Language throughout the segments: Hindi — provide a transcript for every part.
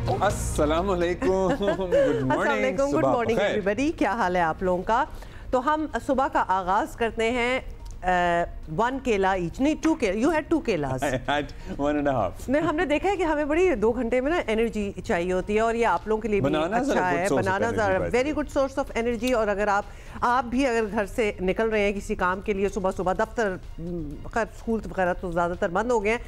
अस्सलाम वालेकुम, गुड मॉर्निंग एवरीबॉडी। क्या हाल है आप लोगों का? तो हम सुबह का आगाज करते हैं 1 केला ईच, नहीं 2 केला। यू हैड 2 केलास। I had 1.5। नहीं, हमने देखा है कि हमें बड़ी 2 घंटे में ना एनर्जी चाहिए होती है, और ये आप लोगों के लिए भी अच्छा है। Banana very good source of energy. और अगर आप भी अगर घर से निकल रहे हैं किसी काम के लिए, सुबह सुबह दफ्तर, खैर स्कूल वगैरह तो ज़्यादातर बंद हो गए हैं,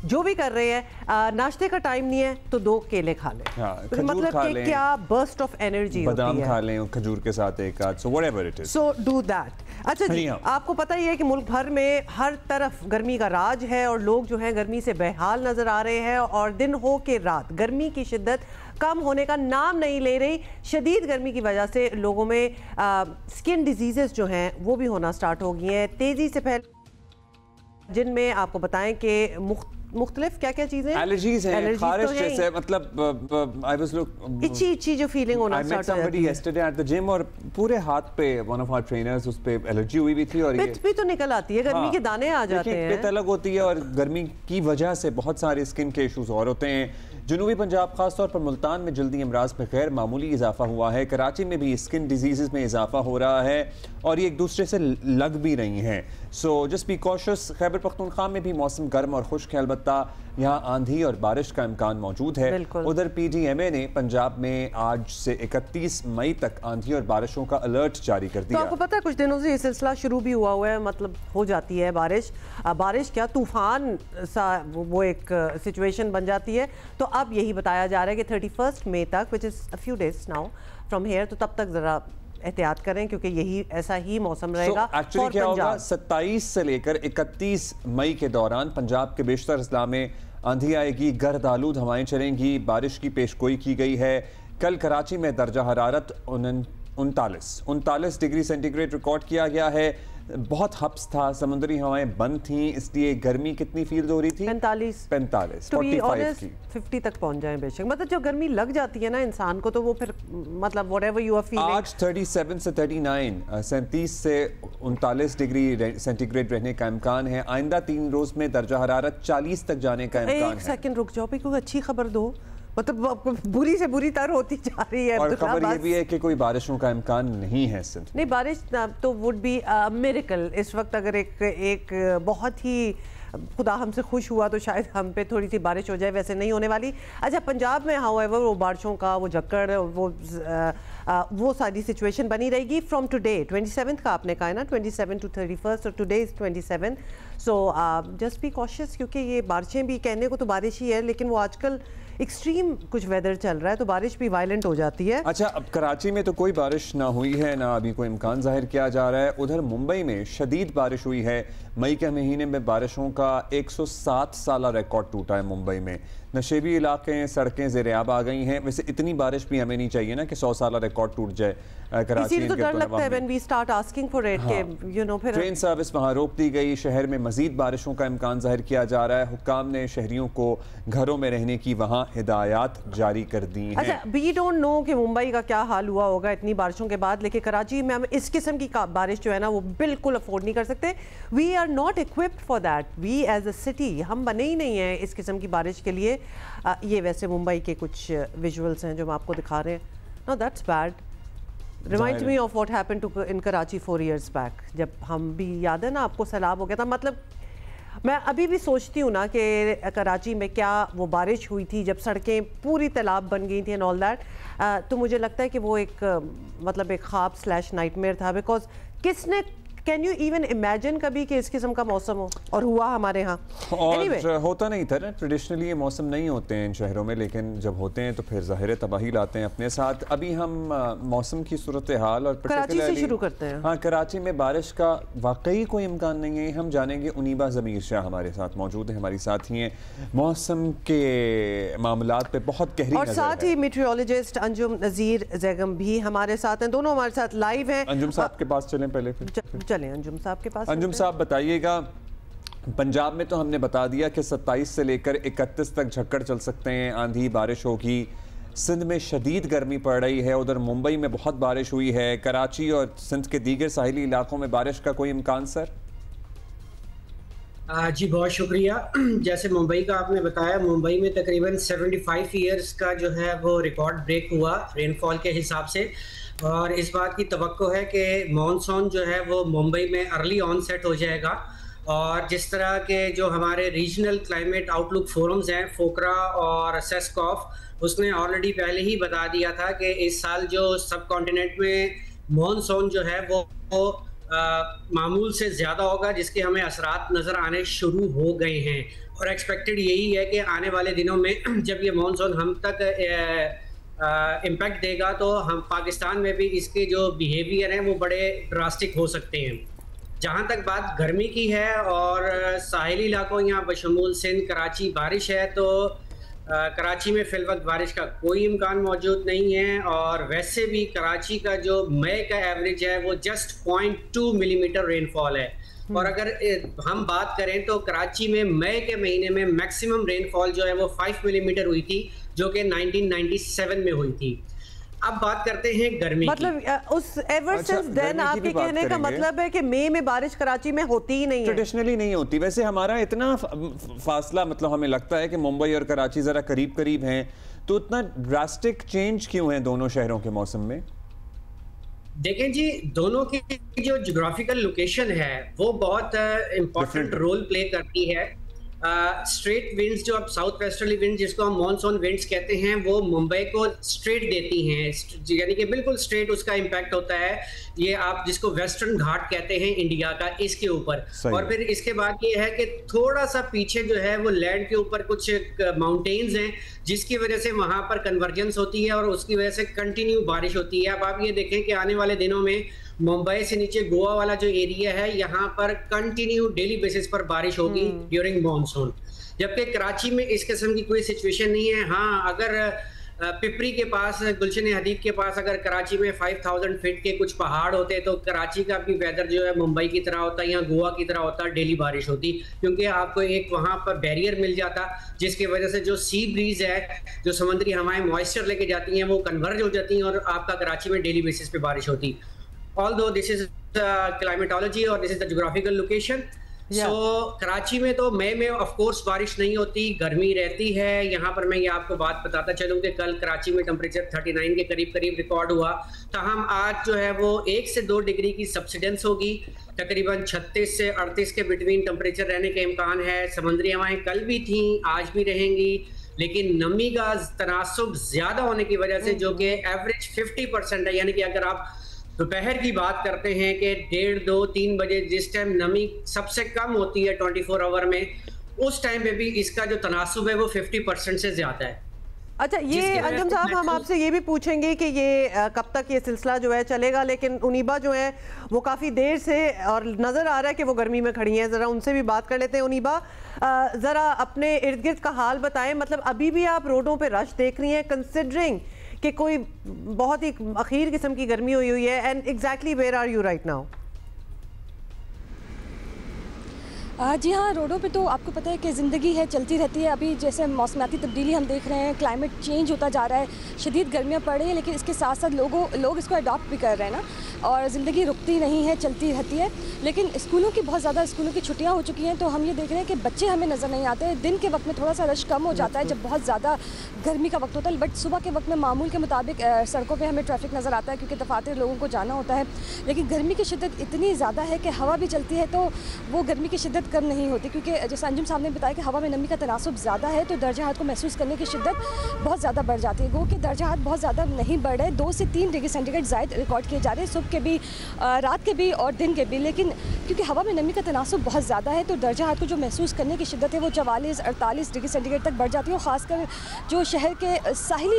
जो भी कर रहे हैं, नाश्ते का टाइम नहीं है तो 2 केले खा लें। तो मतलब कि क्या बर्स्ट ऑफ एनर्जी होती है। बादाम खा लें खजूर के साथ एक आध, so whatever it is, so do that. अच्छा जी, आपको पता ही है कि मुल्क भर में हर तरफ गर्मी का राज है और लोग जो हैं गर्मी से बेहाल नजर आ रहे हैं, और दिन हो के रात गर्मी की शिद्दत कम होने का नाम नहीं ले रही। शदीद गर्मी की वजह से लोगों में स्किन डिजीजेस जो हैं वो भी होना स्टार्ट हो गई हैं तेजी से फैल, जिनमें आपको बताएं कि मुख्तलिफ क्या क्या चीजें, एलर्जीज हैं, खारिश जैसे, मतलब आई वाज लुक इची जो फीलिंग होना स्टार्ट हो जाती है। यस्टरडे एट द जिम, और पूरे हाथ पे वन ऑफ आवर ट्रेनर्स, उस पे एलर्जी हुई भी थी, और पिच भी तो निकल आती है, गर्मी के दाने आ जाते हैं। पिच अलग होती है, और गर्मी की वजह से बहुत सारे स्किन के इश्यूज और होते हैं। जनूबी पंजाब खासतौर पर मुल्तान में जल्दी अमराज में गैर मामूली इजाफा हुआ है। कराची में भी स्किन डिजीज़ में इजाफा हो रहा है, और ये एक दूसरे से लग भी रही हैं। So just be cautious. Khyber Pakhtunkhwa में भी मौसम गर्म और खुश्क है, अलबत्ता यहाँ आंधी और बारिश का इम्कान मौजूद है। उधर PDMA ने पंजाब में आज से 31 मई तक आंधी और बारिशों का अलर्ट जारी कर दिया। तो आपको पता है कुछ दिनों से ये सिलसिला शुरू भी हुआ है, मतलब हो जाती है बारिश, बारिश क्या तूफान सा वो एक सिचुएशन बन जाती है। तो अब यही बताया जा रहा है कि 31 मई तक, which is a few days now from here, तो तब तक ज़रा एहतियात करें क्योंकि यही ऐसा ही मौसम रहेगा। एक्चुअली क्या होगा, 27 से लेकर 31 मई के दौरान पंजाब के बेशतर अजला में आंधी आएगी, गर्द आलूद हवाएं चलेंगी, बारिश की पेशगोई की गई है। कल कराची में दर्जा हरारत 39 डिग्री सेंटीग्रेड रिकॉर्ड किया गया है। बहुत हब्स था, समुद्री हवाएं बंद थी, इसलिए गर्मी कितनी फील हो रही थी? 45 45 की 50 तक पहुंच जाए बेशक। मतलब जब गर्मी लग जाती है ना इंसान को, तो वो फिर मतलब व्हाटएवर यू आर फीलिंग। आज 37 से 39, 37 से 39 डिग्री सेंटीग्रेड रहने का इम्कान है। आइंदा 3 रोज में दर्जा हरारत 40 तक जाने का इम्कान है। एक सेकंड रुक जाओ, कोई अच्छी खबर दो, मतलब बुरी से बुरी तर होती जा रही है। और खबर ये भी है कि कोई बारिशों का इम्कान नहीं है सिंध। नहीं, बारिश तो वुड बी मिरेकल। इस वक्त अगर एक बहुत ही खुदा हमसे खुश हुआ तो शायद हम पे थोड़ी सी बारिश हो जाए, वैसे नहीं होने वाली। अच्छा, पंजाब में हाउएवर वो बारिशों का वो झक्कड़, वो सारी सिचुएशन बनी रहेगी फ्रॉम टुडे। 27 का आपने कहा है ना, 27 to 31, और today is 27। So just be cautious, क्योंकि ये बारिशें भी कहने को तो बारिश ही है, लेकिन वो आजकल एक्सट्रीम कुछ वेदर चल रहा है तो बारिश भी वायलेंट हो जाती है। अच्छा, अब कराची में तो कोई बारिश ना हुई है, ना अभी कोई इम्कान जाहिर किया जा रहा है। उधर मुंबई में शदीद बारिश हुई है। मई के महीने में बारिशों का 107 साला रिकॉर्ड टूटा है मुंबई में। नशेबी इलाके, सड़कें ज़ेर-ए-आब आ गई हैं। वैसे इतनी बारिश भी हमें नहीं चाहिए ना कि 100 साला रिकॉर्ड टूट जाए कराची। तो डर लगता है when we start asking for it के यू नो, फिर ट्रेन सर्विस वहाँ रोक दी गई। शहर में मजीद बारिशों का इम्कान जाहिर किया जा रहा है। हुक्काम ने शहरियों को घरों में रहने की वहाँ हिदायत जारी कर दी हैं। अच्छा, वी डोंट नो कि मुंबई का क्या हाल हुआ होगा इतनी बारिशों के बाद, लेकिन कराची में हम इस किस्म की बारिश जो है ना वो बिल्कुल अफोर्ड नहीं कर सकते। We are not equipped for that. We as a city हम बने ही नहीं हैं इस किस्म की बारिश के लिए। ये वैसे मुंबई के कुछ विजुअल्स हैं जो हम आपको दिखा रहे हैं। No, that's bad. Remind me of what happened to in Karachi 4 years back, जब हम भी, याद है ना आपको, सैलाब हो गया था। मतलब मैं अभी भी सोचती हूँ ना कि कराची में क्या वो बारिश हुई थी जब सड़कें पूरी तालाब बन गई थी एंड ऑल दैट। तो मुझे लगता है कि वो एक मतलब एक ख्वाब / नाइटमेयर था, बिकॉज किसने, कैन यू इवन इमेजिन कभी कि इस किस्म का मौसम हो, और हुआ हमारे यहाँ। anyway, होता नहीं था ना, ट्रेडिशनली ये मौसम नहीं होते हैं इन शहरों में, लेकिन जब होते हैं तो फिर ज़ाहिर तबाही लाते हैं अपने साथ। अभी हम मौसम की सूरत हाल और कराची से शुरू करते हैं। हाँ, कराची में बारिश का वाकई कोई इम्कान नहीं है। हम जानेंगे, उनीबा ज़मीर शाह हमारे साथ मौजूद है, हमारी साथी हैं, मौसम के मामलात पे बहुत गहरी और साथ ही मीटरोलॉजिस्ट अंजुम नज़ीर ज़ैगम भी हमारे साथ हैं। दोनों हमारे साथ लाइव हैं। अंजुम साहब के पास चलें पहले, फिर चलें अंजुम साहब के पास। अंजुम साहब बताइएगा, पंजाब में तो हमने बता दिया कि 27 से लेकर 31 तक झक्कड़ चल सकते हैं, आंधी बारिश होगी। सिंध में शदीद गर्मी पड़ रही है, उधर मुंबई में बहुत बारिश हुई है। कराची और सिंध के दीगर साहिली इलाकों में बारिश का कोई इम्कान सर? जी बहुत शुक्रिया। जैसे मुंबई का आपने बताया, मुंबई में तकरीबन 75 ईयर्स का जो है वो रिकॉर्ड ब्रेक हुआ रेनफॉल के हिसाब से, और इस बात की तवक्को है कि मॉनसून जो है वो मुंबई में अर्ली ऑनसेट हो जाएगा। और जिस तरह के जो हमारे रीजनल क्लाइमेट आउटलुक फोरम्स हैं, फोकरा और सेस्कॉफ, उसने ऑलरेडी पहले ही बता दिया था कि इस साल जो सब कॉन्टिनेंट में मॉनसून जो है वो मामूल से ज़्यादा होगा, जिसके हमें असरात नज़र आने शुरू हो गए हैं। और एक्सपेक्टेड यही है कि आने वाले दिनों में जब ये मॉनसून हम तक इम्पैक्ट देगा तो हम पाकिस्तान में भी इसके जो बिहेवियर हैं वो बड़े ड्रास्टिक हो सकते हैं। जहाँ तक बात गर्मी की है और साहिली इलाकों यहाँ बशमूल सिंध, कराची बारिश है, तो कराची में फिलवक्त बारिश का कोई इम्कान मौजूद नहीं है। और वैसे भी कराची का जो मई का एवरेज है वो जस्ट 0.2 मिलीमीटर रेनफॉल है। और अगर हम बात करें तो कराची में मई के महीने में मैक्सिमम रेनफॉल जो है वो 5 मिलीमीटर हुई थी, जो कि 1997 में हुई थी। अब बात करते हैं गर्मी मतलब उस एवर सिंस देन आपके कहने का मतलब है कि मई में बारिश कराची में होती ही नहीं है, ट्रेडिशनली नहीं होती। वैसे हमारा इतना फासला, मतलब हमें लगता है कि मुंबई और कराची जरा करीब करीब हैं, तो इतना ड्रास्टिक चेंज क्यों है दोनों शहरों के मौसम में? देखें जी, दोनों की जो ज्योग्राफिकल लोकेशन है वो बहुत इम्पोर्टेंट रोल प्ले करती है। स्ट्रेट विंड्स, जो अब साउथ वेस्टर्ली विंड जिसको हम मॉनसून विंड्स कहते हैं, वो मुंबई को स्ट्रेट देती हैं, यानी कि बिल्कुल स्ट्रेट उसका इम्पैक्ट होता है। ये आप जिसको वेस्टर्न घाट कहते हैं इंडिया का, इसके ऊपर। और फिर इसके बाद ये है कि थोड़ा सा पीछे जो है वो लैंड के ऊपर कुछ माउंटेन्स हैं, जिसकी वजह से वहां पर कन्वर्जेंस होती है और उसकी वजह से कंटिन्यू बारिश होती है। अब आप ये देखें कि आने वाले दिनों में मुंबई से नीचे गोवा वाला जो एरिया है, यहाँ पर कंटिन्यू डेली बेसिस पर बारिश होगी ड्यूरिंग मॉनसून, जबकि कराची में इस किस्म की कोई सिचुएशन नहीं है। हाँ, अगर पिपरी के पास, गुलशन हदीद के पास अगर कराची में 5000 फीट के कुछ पहाड़ होते तो कराची का भी वेदर जो है मुंबई की तरह होता या गोवा की तरह होता, डेली बारिश होती, क्योंकि आपको एक वहाँ पर बैरियर मिल जाता जिसकी वजह से जो सी ब्रीज है, जो समुद्री हवाएं मॉइस्चर लेके जाती हैं, वो कन्वर्ज हो जाती हैं और आपका कराची में डेली बेसिस पे बारिश होती। Although this is climatology और this is the geographical location, so Karachi में तो मई में ऑफ कोर्स बारिश नहीं होती, गर्मी रहती है। यहाँ पर मैं ये आपको बात बताता चलूँ कि कल कराची में टेम्परेचर 39 के करीब करीब रिकॉर्ड हुआ, ताहम आज जो है वो 1 से 2 डिग्री की सब्सिडेंस होगी। तकरीबन 36 से 38 के बिटवीन टेम्परेचर रहने के इम्कान है। समुद्री हवाएं कल भी थी, आज भी रहेंगी, लेकिन नमी का तनासुब ज्यादा होने की वजह से, जो कि एवरेज 50% है, यानी कि अगर आप दोपहर की बात करते हैं कि 1:30, 2, 3 बजे जिस टाइम नमी सबसे कम होती है 24 आवर में, उस टाइम पे भी इसका जो तनासुब है वो 50% से ज्यादा है। अच्छा, ये अंजुम साहब, हम आपसे ये भी पूछेंगे कि ये कब तक ये सिलसिला जो है चलेगा, लेकिन उनीबा जो है वो काफ़ी देर से और नज़र आ रहा है कि वो गर्मी में खड़ी हैं, ज़रा उनसे भी बात कर लेते हैं। उनीबा, ज़रा अपने इर्द गिर्द का हाल बताएं, मतलब अभी भी आप रोडों पे रश देख रही हैं, कंसिडरिंग कि कोई बहुत ही अखीर किस्म की गर्मी हुई है, and exactly where are you right now? जी हाँ, रोडों पे तो आपको पता है कि ज़िंदगी है, चलती रहती है। अभी जैसे मौसमाती तब्दीली हम देख रहे हैं, क्लाइमेट चेंज होता जा रहा है, शदीद गर्मियाँ पड़ रही हैं, लेकिन इसके साथ साथ लोग इसको अडॉप्ट भी कर रहे हैं ना, और ज़िंदगी रुकती नहीं है, चलती रहती है। लेकिन स्कूलों की बहुत ज़्यादा स्कूलों की छुट्टियाँ हो चुकी हैं, तो हम ये देख रहे हैं कि बच्चे हमें नज़र नहीं आते। दिन के वक्त में थोड़ा सा रश कम हो जाता है जब बहुत ज़्यादा गर्मी का वक्त होता है, बट सुबह के वक्त में मामूल के मुताबिक सड़कों पर हमें ट्रैफिक नज़र आता है, क्योंकि दफातर लोगों को जाना होता है। लेकिन गर्मी की शिद्दत इतनी ज़्यादा है कि हवा भी चलती है तो वो गर्मी की शिद्दत कम नहीं होती, क्योंकि जैसे अंजुम साहब ने बताया कि हवा में नमी का तनासुब ज़्यादा है, तो दर्जा हरारत को महसूस करने की शिद्दत बहुत ज़्यादा बढ़ जाती है। गो कि दर्जा हरारत बहुत ज़्यादा नहीं बढ़ रहे, 2 से 3 डिग्री सेंटीग्रेड ज़ायद रिकॉर्ड किए जा रहे हैं, सुबह के भी, रात के भी और दिन के भी। लेकिन क्योंकि हवा में नमी का तनासुब बहुत ज़्यादा है, तो दर्जा हरारत को जो महसूस करने की शिद्दत है वो 44-48 डिग्री सेंटीग्रेड तक बढ़ जाती है। और ख़ासकर जो शहर के साहिली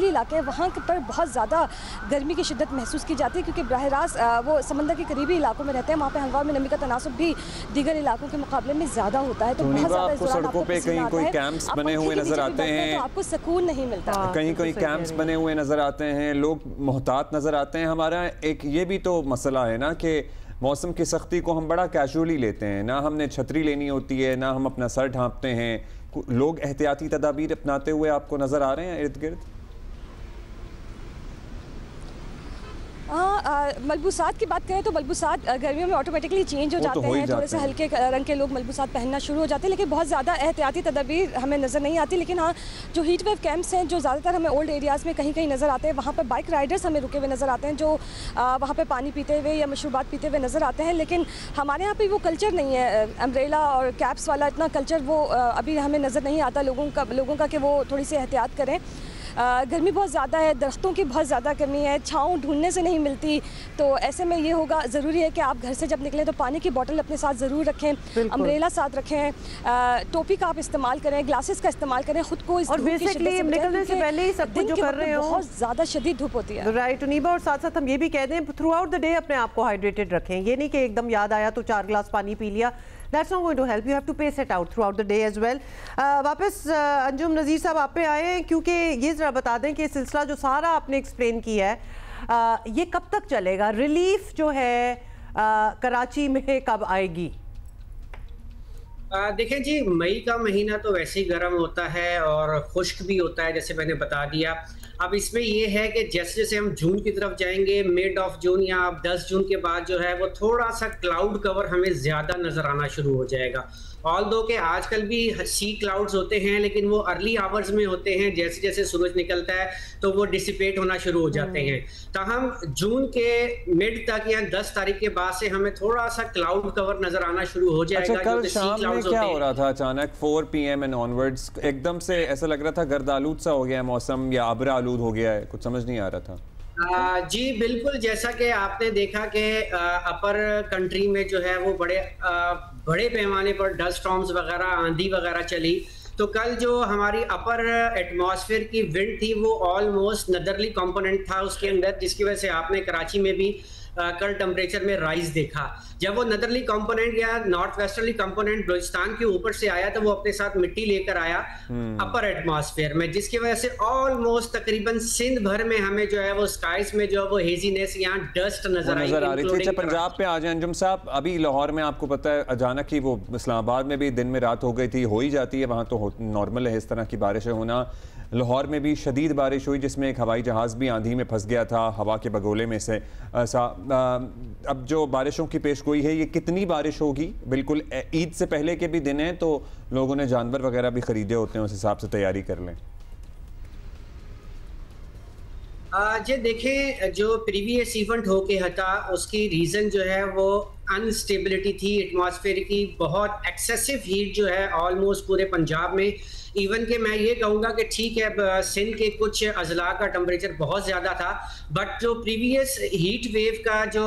इलाके हैं, वहाँ पर बहुत ज़्यादा गर्मी की शिद्दत महसूस की जाती है, क्योंकि बराह रास्त वो समंदर के करीबी इलाकों में रहते हैं, वहाँ पर हवा में नमी का तनासुब भी दीगर इलाकों के मुकाबले में ज़्यादा होता है। तो आपको सड़कों पे कहीं कोई कैंप्स बने हुए नजर आते हैं, तो आपको सुकून नहीं मिलता, कहीं कोई कैंप्स बने हुए नजर आते हैं, लोग मोहतात नजर आते हैं। हमारा एक ये भी तो मसला है ना कि मौसम की सख्ती को हम बड़ा कैजुअली लेते हैं, ना हमने छतरी लेनी होती है, ना हम अपना सर ढांपते हैं। लोग एहतियाती तदाबीर अपनाते हुए आपको नजर आ रहे हैं इर्द गिर्द? मलबूसात की बात करें तो मलबूसात गर्मियों में ऑटोमेटिकली चेंज हो जाते हैं, थोड़े से हल्के रंग के लोग मलबूसात पहनना शुरू हो जाते हैं, लेकिन बहुत ज़्यादा एहतियाती तदबीर हमें नज़र नहीं आती। लेकिन हाँ, जो हीट वेव कैंप्स हैं जो ज़्यादातर हमें ओल्ड एरियाज़ में कहीं कहीं नज़र आते हैं, वहाँ पर बाइक राइडर्स हमें रुके हुए नज़र आते हैं, जो वहाँ पर पानी पीते हुए या मशरूबात पीते हुए नज़र आते हैं। लेकिन हमारे यहाँ पर वो कल्चर नहीं है, अम्ब्रेला और कैप्स वाला इतना कल्चर वो अभी हमें नज़र नहीं आता लोगों का कि वो थोड़ी सी एहतियात करें। गर्मी बहुत ज़्यादा है, दरख्तों की बहुत ज़्यादा कमी है, छाँव ढूंढने से नहीं मिलती, तो ऐसे में ये होगा ज़रूरी है कि आप घर से जब निकलें तो पानी की बोतल अपने साथ ज़रूर रखें, अम्ब्रेला साथ रखें, टोपी का आप इस्तेमाल करें, ग्लासेस का इस्तेमाल करें, खुद को इस बेसिकली निकलने से पहले ही सब कुछ जो कर रहे हो बहुत ज़्यादा शदीद धूप होती है। राइट नीबा, और साथ साथ हम ये भी कह दें थ्रू आउट द डे अपने आप को हाइड्रेटेड रखें, ये नहीं कि एकदम याद आया तो 4 गिलास पानी पी लिया, That's not going to help. You have to pace it out throughout the day as well. वापस अंजुम नज़ीर साहब आप पे आए, क्योंकि ये ज़रा बता दें कि सिलसिला जो सारा आपने एक्सप्लेन किया है ये कब तक चलेगा, रिलीफ जो है कराची में कब आएगी? देखें जी, मई का महीना तो वैसे ही गर्म होता है और खुश्क भी होता है, जैसे मैंने बता दिया। अब इसमें ये है कि जैसे जैसे हम जून की तरफ जाएंगे, मिड ऑफ जून या 10 जून के बाद जो है वो थोड़ा सा क्लाउड कवर हमें ज़्यादा नज़र आना शुरू हो जाएगा। ऑल दो के आजकल भी सी क्लाउड्स होते हैं, लेकिन वो अर्ली आवर्स में होते हैं, जैसे जैसे सूरज निकलता है तो वो डिसिपेट होना शुरू हो जाते हैं। ताहम जून के मिड तक या 10 तारीख के बाद से हमें थोड़ा सा क्लाउड कवर नजर आना शुरू हो जाएगा। अच्छा, कल शाम में क्या हो रहा था अचानक 4 PM एंड ऑनवर्ड्स एकदम से ऐसा लग रहा था गर्दालूद सा हो गया है मौसम, या अब्र आलूद हो गया है, कुछ समझ नहीं आ रहा था। जी बिल्कुल, जैसा कि आपने देखा कि अपर कंट्री में जो है वो बड़े पैमाने पर डस्ट स्टॉर्म्स वगैरह, आंधी वगैरह चली। तो कल जो हमारी अपर एटमॉस्फेयर की विंड थी वो ऑलमोस्ट नदरली कंपोनेंट था उसके अंदर, जिसकी वजह से आपने कराची में भी कल टेम्परेचर में राइज देखा। जब वो नदरली कंपोनेंट या नॉर्थ वेस्टर्ली कंपोनेंट बलूचिस्तान के ऊपर से आया तो वो अपने साथ मिट्टी लेकर आया अपर एटमॉस्फेयर में, जिसकी वजह से ऑलमोस्ट तकरीबन सिंध भर में हमें जो है वो स्काइज में जो है वो हेजीनेस, यहाँ डस्ट नजर आ रही थी। अच्छा, पंजाब पे आ जाए अंजुम साहब, अभी लाहौर में आपको पता है अचानक ही वो इस्लामाबाद में भी दिन में रात हो गई थी, हो ही जाती है वहाँ तो नॉर्मल है इस तरह की बारिशें होना। लाहौर में भी शदीद बारिश हुई जिसमें एक हवाई जहाज़ भी आंधी में फंस गया था हवा के बगोले में से। अब जो बारिशों की पेशगोई है, ये कितनी बारिश होगी? बिल्कुल ईद से पहले के भी दिन हैं तो लोगों ने जानवर वगैरह भी खरीदे होते हैं, उस हिसाब से तैयारी कर लें। जी देखें, जो प्रीवियस इवेंट होके हटा उसकी रीज़न जो है वो अनस्टेबिलिटी थी एटमॉस्फेयर की, बहुत एक्सेसिव हीट जो है ऑलमोस्ट पूरे पंजाब में। इवन के मैं ये कहूँगा कि ठीक है सिंध के कुछ अजला का टेम्परेचर बहुत ज़्यादा था, बट जो प्रीवियस हीट वेव का जो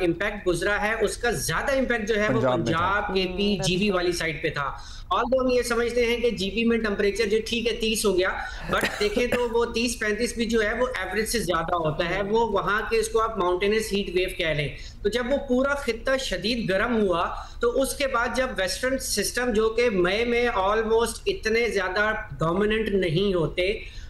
इम्पैक्ट गुजरा है उसका ज़्यादा इम्पैक्ट जो है वो पंजाब KP GB वाली साइड पे था। ऑल्दो हम ये समझते हैं कि GB में टेम्परेचर जो ठीक है 30 हो गया, बट देखें तो वो 30-35 भी जो है वो एवरेज से ज़्यादा होता है, वो वहाँ के इसको आप माउंटेनस हीट वेव कह लें। तो जब वो पूरा खित्ता शदीद गर्म हुआ तो उसके बाद जब वेस्टर्न सिस्टम जो कि मई में ऑलमोस्ट इतने ज़्यादा डोमिनेंट नहीं होते,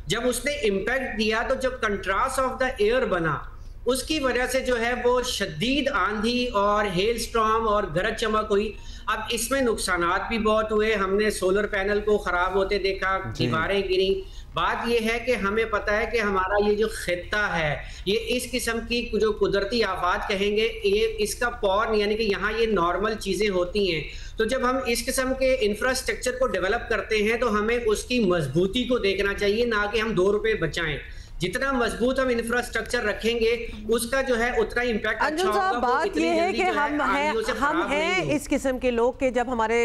जब उसने इम्पैक्ट दिया तो जब कंट्रास्ट ऑफ द एयर बना उसकी वजह से जो है वो शदीद आंधी और हेल स्टॉर्म और गरज चमक हुई। अब इसमें नुकसानात भी बहुत हुए, हमने सोलर पैनल को खराब होते देखा, दीवारें गिरी। बात यह है कि हमें पता है कि हमारा ये जो खित्ता है ये इस किस्म की जो कुदरती आफात कहेंगे, ये इसका पौर यानी कि यहाँ ये नॉर्मल चीज़ें होती हैं। तो जब हम इस किस्म के इंफ्रास्ट्रक्चर को डेवलप करते हैं तो हमें उसकी मजबूती को देखना चाहिए, ना कि हम 2 रुपए बचाएं। जितना मजबूत हम इंफ्रास्ट्रक्चर रखेंगे उसका जो है उतना इम्पैक्ट अच्छा होगा। बात ये है कि हम हैं इस किस्म के लोग के जब हमारे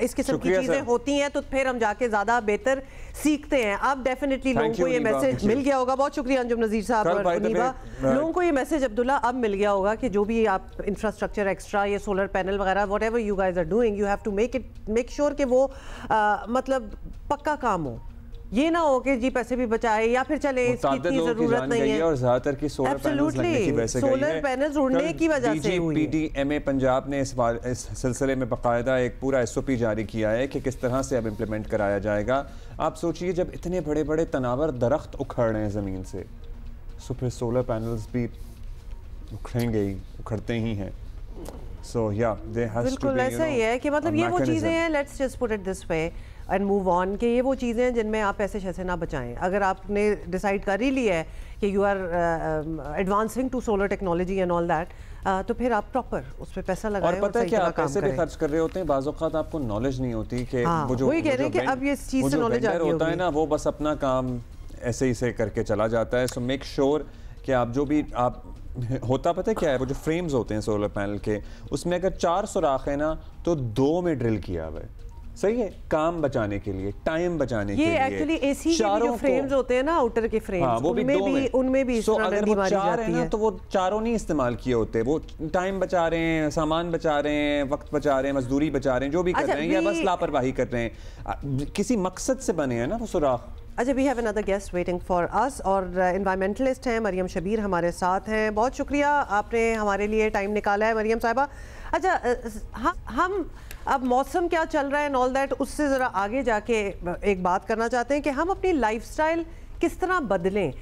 इस किस्म की चीजें होती हैं तो फिर हम जाके ज्यादा बेहतर सीखते हैं। अब डेफिनेटली लोगों को ये मैसेज मिल गया होगा। बहुत शुक्रिया अंजुम नज़ीर साहब और नीबा। लोगों को ये मैसेज अब्दुल्ला अब मिल गया होगा कि जो भी आप इंफ्रास्ट्रक्चर एक्स्ट्रा ये सोलर पैनल वगैरह whatever you guys are doing, you have to make sure कि वो मतलब पक्का काम हो, ये ना हो कि जी पैसे भी बचाए या फिर चले इसकी इतनी जरूरत नहीं है। और ज्यादातर की सोलर पैनल्स लगने की वजह से सोलर पैनल्स उड़ने की वजह से हुई है। DGPDMA पंजाब ने इस सिलसिले में बाकायदा एक पूरा SOP जारी किया है कि किस तरह से अब इम्प्लीमेंट कराया जाएगा। आप सोचिए जब इतने बड़े बड़े तनावर दरख्त उखड़ रहे हैं ज़मीन से, तो फिर सोलर पैनल्स भी उखड़ेंगे ही, उखड़ते ही हैं। सो या बिल्कुल ऐसा ही है कि मतलब ये वो चीज़ें हैं, let's just put it this way, and move on, कि ये वो चीज़ें हैं जिनमें आप पैसे शैसे ना बचाएं। अगर आपने डिसाइड कर ही लिया है कि you are advancing to solar technology and all that, तो फिर आप प्रॉपर उस पर पैसा लगाएं। और पता है क्या, आप पैसे भी खर्च कर रहे होते हैं, बाज़ औक़ात आपको नॉलेज नहीं होती कि वो जो अब ये इस चीज़ से नॉलेज होता है ना, वो बस अपना काम ऐसे ही से करके चला जाता है। सो मेक श्योर कि आप जो भी आप होता पता है क्या है, वो जो फ्रेम्स होते हैं सोलर पैनल के, उसमें अगर 4 सुराख है ना तो 2 में ड्रिल किया हुआ है। सही है, काम बचाने के लिए, टाइम बचाने के लिए। ये एक्चुअली एसी के भी जो फ्रेम्स होते हैं ना, आउटर के फ्रेम्स, हाँ, वो भी उनमें भी इस तरह अगर वो 4 है ना तो वो चारों नहीं इस्तेमाल किए होते, वो टाइम बचा रहे हैं, सामान बचा रहे हैं, वक्त बचा रहे हैं, मजदूरी बचा रहे हैं, जो भी कर रहे हैं, या बस लापरवाही कर रहे हैं, किसी मकसद से बने हैं ना वो सुराख। अच्छा, we have another guest waiting for us, और एनवायरमेंटलिस्ट हैं मरियम शबीर हमारे साथ हैं। बहुत शुक्रिया आपने हमारे लिए टाइम निकाला है मरियम साहिबा। अच्छा, हम अब मौसम क्या चल रहा है एंड ऑल दैट, उससे ज़रा आगे जाके एक बात करना चाहते हैं कि हम अपनी लाइफस्टाइल किस तरह बदलें।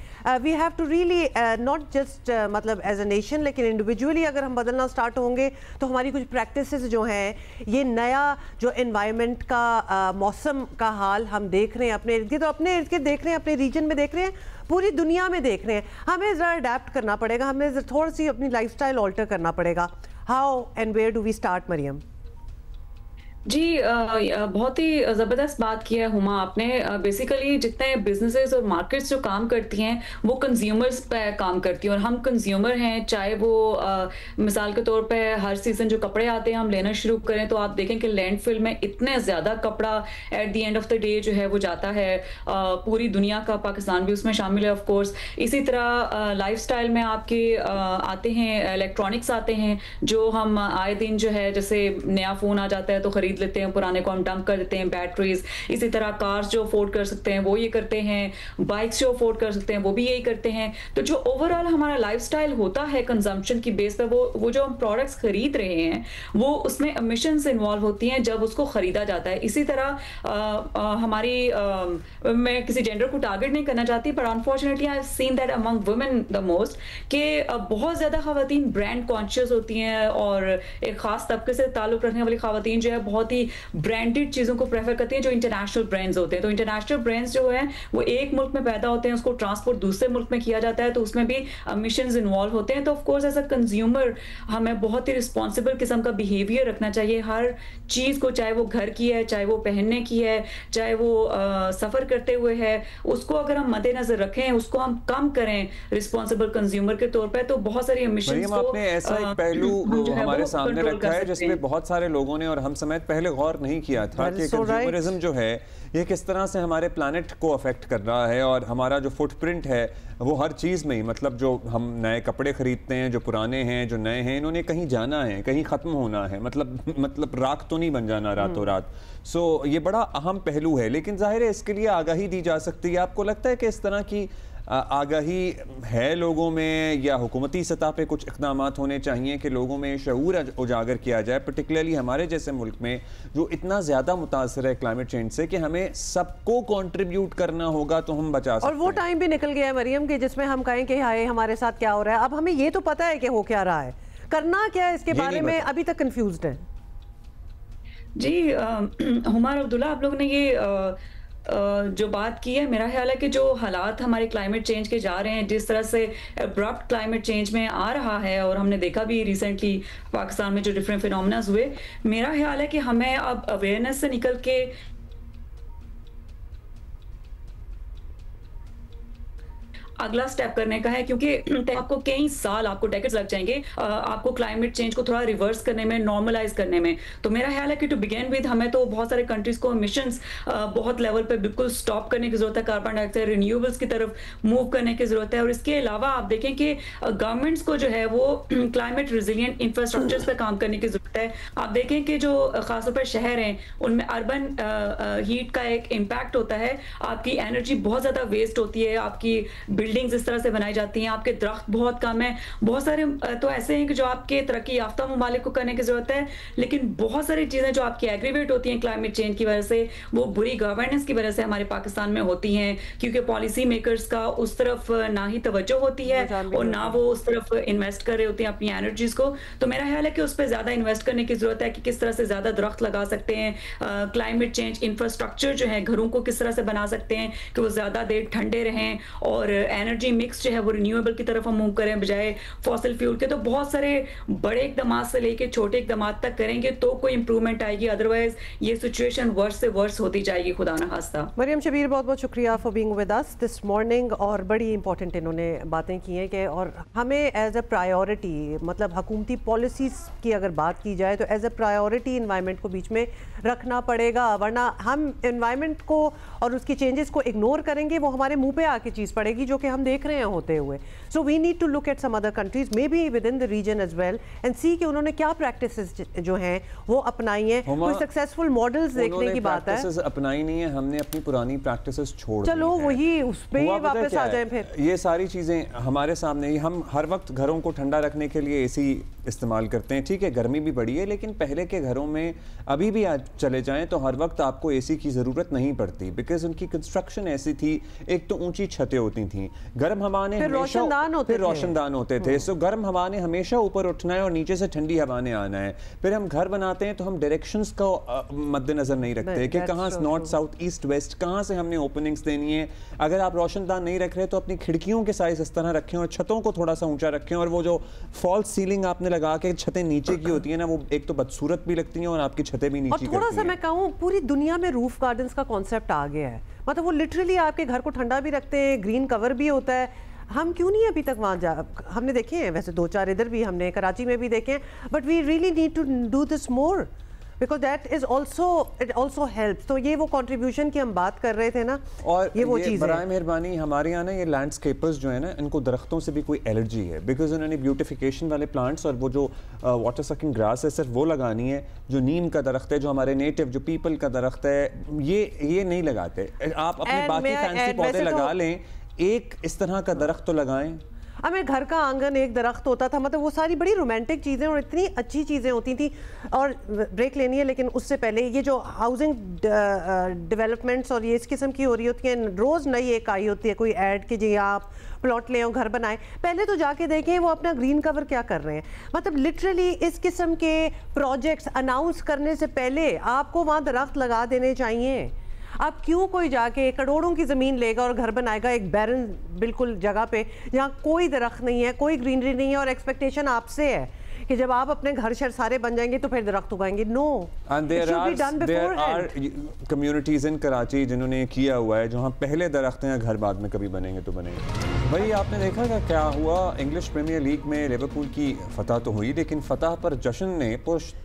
We have to really not just मतलब एज अ नेशन, लेकिन इंडिविजुअली अगर हम बदलना स्टार्ट होंगे तो हमारी कुछ प्रैक्टिसेस जो हैं, ये नया जो एनवायरनमेंट का मौसम का हाल हम देख रहे हैं अपने इर्द गिर्द, तो अपने इर्द गिर्द देख रहे हैं, अपने रीजन में देख रहे हैं, पूरी दुनिया में देख रहे हैं, हमें ज़रा अडेप्ट करना पड़ेगा, हमें थोड़ी सी अपनी लाइफस्टाइल ऑल्टर करना पड़ेगा। How and where do we start Maryam? जी, बहुत ही ज़बरदस्त बात की है हुमा आपने। बेसिकली जितने बिजनेसेस और मार्केट्स जो काम करती हैं वो कंज्यूमर्स पे काम करती हैं, और हम कंज्यूमर हैं। चाहे वो मिसाल के तौर पे हर सीज़न जो कपड़े आते हैं हम लेना शुरू करें तो आप देखें कि लैंडफिल में इतने ज़्यादा कपड़ा at the end of the day जो है वो जाता है। पूरी दुनिया का, पाकिस्तान भी उसमें शामिल है ऑफ कोर्स। इसी तरह लाइफस्टाइल में आपके आते हैं इलेक्ट्रॉनिक्स आते हैं, जो हम आए दिन जो है, जैसे नया फ़ोन आ जाता है तो खरीद लेते हैं, पुराने को हम डंप कर देते हैं, बैटरीज। इसी तरह कार्स जो अफोर्ड कर सकते हैं वो ये करते हैं, बाइक्स जो अफोर्ड कर सकते हैं वो भी यही करते हैं। तो जो ओवरऑल हमारा लाइफस्टाइल होता है कंजम्पशन की बेस पे, वो जो हम प्रोडक्ट्स खरीद रहे हैं वो उसमें एमिशंस इन्वॉल्व होती हैं जब उसको खरीदा जाता है। इसी तरह हमारी मैं किसी जेंडर को टारगेट नहीं करना चाहती, पर unfortunately I have seen that among women the most, कि बहुत ज़्यादा खवातीन ब्रांड कॉन्शियस होती हैं, और एक ख़ास तबके से ताल्लुक़ रखने वाली खवातीन जो है बहुत ही ब्रांडेड चीज़ों को प्रेफर करती हैं, जो इंटरनेशनल ब्रांड्स होते हैं। तो इंटरनेशनल ब्रांड्स जो है वो एक मुल्क में पैदा होते हैं, उसको ट्रांसपोर्ट दूसरे मुल्क में किया जाता है, तो उसमें भी एमिशंस इन्वॉल्व होते हैं। तो of course as a consumer हमें बहुत ही रिस्पॉन्सिबल किस्म का बिहेवियर रखना चाहिए हर चीज़ को, चाहे वो घर की है, चाहे वो पहनने की है, चाहे वो सफ़र करते हुए है, उसको अगर हम मद्देनजर रखें, उसको हम कम करें रिस्पॉन्सिबल कंज्यूमर के तौर पर, तो बहुत सारी एमिशंस को आपने ऐसा एक पहलू हमारे सामने रखा है जिसमें बहुत सारे लोगों ने और हम समेत पहले गौर नहीं किया था कि कंज्यूमरिज्म जो है ये किस तरह से हमारे प्लैनेट को अफेक्ट कर रहा है, और हमारा जो फुटप्रिंट है वो हर चीज़ में ही, मतलब जो हम नए कपड़े खरीदते हैं, जो पुराने हैं, जो नए हैं, इन्होंने कहीं जाना है, कहीं ख़त्म होना है, मतलब राख तो नहीं बन जाना रातों रात। सो ये बड़ा अहम पहलू है, लेकिन जाहिर है इसके लिए आगाही दी जा सकती है। आपको लगता है कि इस तरह की आगाही है लोगों में, या हुकूमती सतह पे कुछ इक़दामात होने चाहिए कि लोगों में शऊर उजागर किया जाए, पर्टिकुलरली हमारे जैसे मुल्क में जो इतना ज़्यादा मुतासर है क्लाइमेट चेंज से, कि हमें सबको कंट्रीब्यूट करना होगा तो हम बचा सकते हैं। और वो टाइम भी निकल गया है मरियम, कि जिसमें हम कहें कि हाय हमारे साथ क्या हो रहा है। अब हमें ये तो पता है कि हो क्या रहा है, करना क्या है इसके बारे में अभी तक कंफ्यूज्ड है। जी हुमार अब्दुल्ला, आप लोगों ने ये जो बात की है, मेरा ख्याल है कि जो हालात हमारे क्लाइमेट चेंज के जा रहे हैं, जिस तरह से अब्रप्ट क्लाइमेट चेंज में आ रहा है, और हमने देखा भी रिसेंटली पाकिस्तान में जो डिफरेंट फिनोमेनास हुए, मेरा ख्याल है कि हमें अब अवेयरनेस से निकल के अगला स्टेप करने का है, क्योंकि आपको कई साल, आपको डेकेड्स लग जाएंगे आपको क्लाइमेट चेंज को थोड़ा रिवर्स करने में, नॉर्मलाइज करने में। तो मेरा ख्याल है कि टू बिगिन विद हमें तो बहुत सारे कंट्रीज को एमिशंस बहुत लेवल पे बिल्कुल स्टॉप करने की जरूरत है, कार्बन डाइऑक्साइड रिन्यूएबल्स की तरफ मूव करने की जरूरत है। और इसके अलावा आप देखें कि गवर्नमेंट्स को जो है वो क्लाइमेट रिजिलियंट इंफ्रास्ट्रक्चर्स पे काम करने की जरूरत है। आप देखें कि जो खासतौर पर शहर हैं उनमें अर्बन हीट का एक इम्पैक्ट होता है, आपकी एनर्जी बहुत ज्यादा वेस्ट होती है, आपकी बिल्डिंग्स इस तरह से बनाई जाती हैं, आपके दरख्त बहुत कम है, बहुत सारे तो ऐसे हैं कि जो आपके तरक्की याफ्ता ममालिक को करने की जरूरत है, लेकिन बहुत सारी चीजें जो आपकी एग्रीवेट होती हैं क्लाइमेट चेंज की वजह से, वो बुरी गवर्नेंस की वजह से हमारे पाकिस्तान में होती हैं, क्योंकि पॉलिसी मेकर्स का उस तरफ ना ही तवज्जो होती है और ना वो उस तरफ इन्वेस्ट कर रहे होते हैं अपनी एनर्जीज को। तो मेरा ख्याल है कि उस पर ज्यादा इन्वेस्ट करने की जरूरत है कि किस तरह से ज्यादा दरख्त लगा सकते हैं, क्लाइमेट चेंज इंफ्रास्ट्रक्चर जो है घरों को किस तरह से बना सकते हैं कि वो ज्यादा देर ठंडे रहें, और एनर्जी मिक्स जो है वो रिन्यूएबल की तरफ हम मूव करें बजाय फॉसिल फ्यूल के। तो बहुत सारे बड़े इकदाम से लेके छोटे इकदाम तक करेंगे तो कोई इंप्रूवमेंट आएगी, अदरवाइज ये सिचुएशन वर्स से वर्स होती जाएगी, खुदा ना खास्ता। मरियम शबीर, बहुत बहुत शुक्रिया for being with us this morning. और बड़ी इंपॉर्टेंट इन्होंने बातें की हैं कि और हमें एज अ प्रायोरिटी, मतलब हुकूमती पॉलिसीज़ की अगर बात की जाए तो एज अ प्रायोरिटी इन्वायरमेंट को बीच में रखना पड़ेगा, वरना हम इन्वायरमेंट को और उसकी चेंजेस को इग्नोर करेंगे, वो हमारे मुंह पे आके चीज़ पड़ेगी, जो कि हम देख रहे हैं होते हुए। So we need to look at some other countries may be within the region as well and see कि उन्होंने क्या प्रैक्टिसेस जो हैं वो अपनाई हैं, कोई सक्सेसफुल मॉडल्स देखने की बात है। अपनाई नहीं है, हमने अपनी पुरानी प्रैक्टिसेस छोड़, चलो वही उस पे वापस आ जाए। फिर ये सारी चीज़ें हमारे सामने ही, हम हर वक्त घरों को ठंडा रखने के लिए एसी इस्तेमाल करते हैं, ठीक है गर्मी भी बढ़ी है, लेकिन पहले के घरों में अभी भी आज चले जाएं तो हर वक्त आपको एसी की ज़रूरत नहीं पड़ती, बिकॉज उनकी कंस्ट्रक्शन ऐसी थी, एक तो ऊंची छतें होती थी, गर्म हवा ने रोशनदान होते थे, सो गर्म हवा ने हमेशा ऊपर उठना है और नीचे से ठंडी हवा ने आना है। फिर हम घर बनाते हैं तो हम डायरेक्शंस को मद्देनजर नहीं रखते कि कहाँ नॉर्थ साउथ ईस्ट वेस्ट कहाँ से हमने ओपनिंग्स देनी है। अगर आप रोशनदान नहीं रख रहे तो अपनी खिड़कियों के साइज इस तरह रखें और छतों को थोड़ा सा ऊंचा रखें, और वो जो फॉल्स सीलिंग आपने लगा के छतें नीचे की होती है ना, वो एक तो बदसूरत भी लगती हैं और आपकी छतें भी नीचे। थोड़ा सा मैं कहूँ पूरी दुनिया में रूफ गार्डन्स का कॉन्सेप्ट आ गया है, मतलब वो लिटरली आपके घर को ठंडा भी रखते हैं, ग्रीन कवर भी होता है। हम क्यों नहीं अभी तक वहाँ जा, हमने देखे हैं वैसे 2-4 इधर भी, हमने कराची में भी देखे हैं, but we really need to do this more because that is also it also helps. तो ये वो कंट्रीब्यूशन की हम बात कर रहे थे ना, और ये वो चीज़ बराए मेहरबानी हमारे यहाँ ना ये लैंडस्केपर्स जो है ना, इनको दरख्तों से भी कोई एलर्जी है, बिकॉज उन्होंने ब्यूटिफिकेशन वाले प्लांट्स और वो जो वाटर सकिंग ग्रास है सिर्फ वो लगानी है, जो नीम का दरख्त है, जो हमारे नेटिव जो पीपल का दरख्त है, ये नहीं लगाते। आप अपने बाकी फैंसी पौधे लगा लें, एक इस तरह का दरख्त तो लगाएं। हमें घर का आंगन एक दरख्त होता था, मतलब वो सारी बड़ी रोमांटिक चीज़ें और इतनी अच्छी चीज़ें होती थी। और ब्रेक लेनी है, लेकिन उससे पहले ये जो हाउसिंग डेवलपमेंट्स और ये इस किस्म की हो रही होती हैं, रोज़ नई एक आई होती है कोई ऐड कि जी आप प्लॉट लें और घर बनाएं, पहले तो जाके देखें वो अपना ग्रीन कवर क्या कर रहे हैं। मतलब लिटरली इस किस्म के प्रोजेक्ट्स अनाउंस करने से पहले आपको वहाँ दरख्त लगा देने चाहिए। आप क्यों कोई जाके करोड़ों की ज़मीन लेगा और घर बनाएगा एक बैरन बिल्कुल जगह पे जहाँ कोई दरख्त नहीं है, कोई ग्रीनरी नहीं है, और एक्सपेक्टेशन आपसे है कि जब आप अपने घर शहर सारे बन जाएंगे तो फिर दरख्त उगाएंगे। No, there are communities in Karachi जिन्होंने किया हुआ है, जहाँ पहले दरख्त हैं, घर बाद में कभी बनेंगे तो बनेंगे। भाई आपने देखा कि क्या हुआ इंग्लिश प्रीमियर लीग में, लिवरपूल की फतह तो हुई, लेकिन फतह पर जश्न ने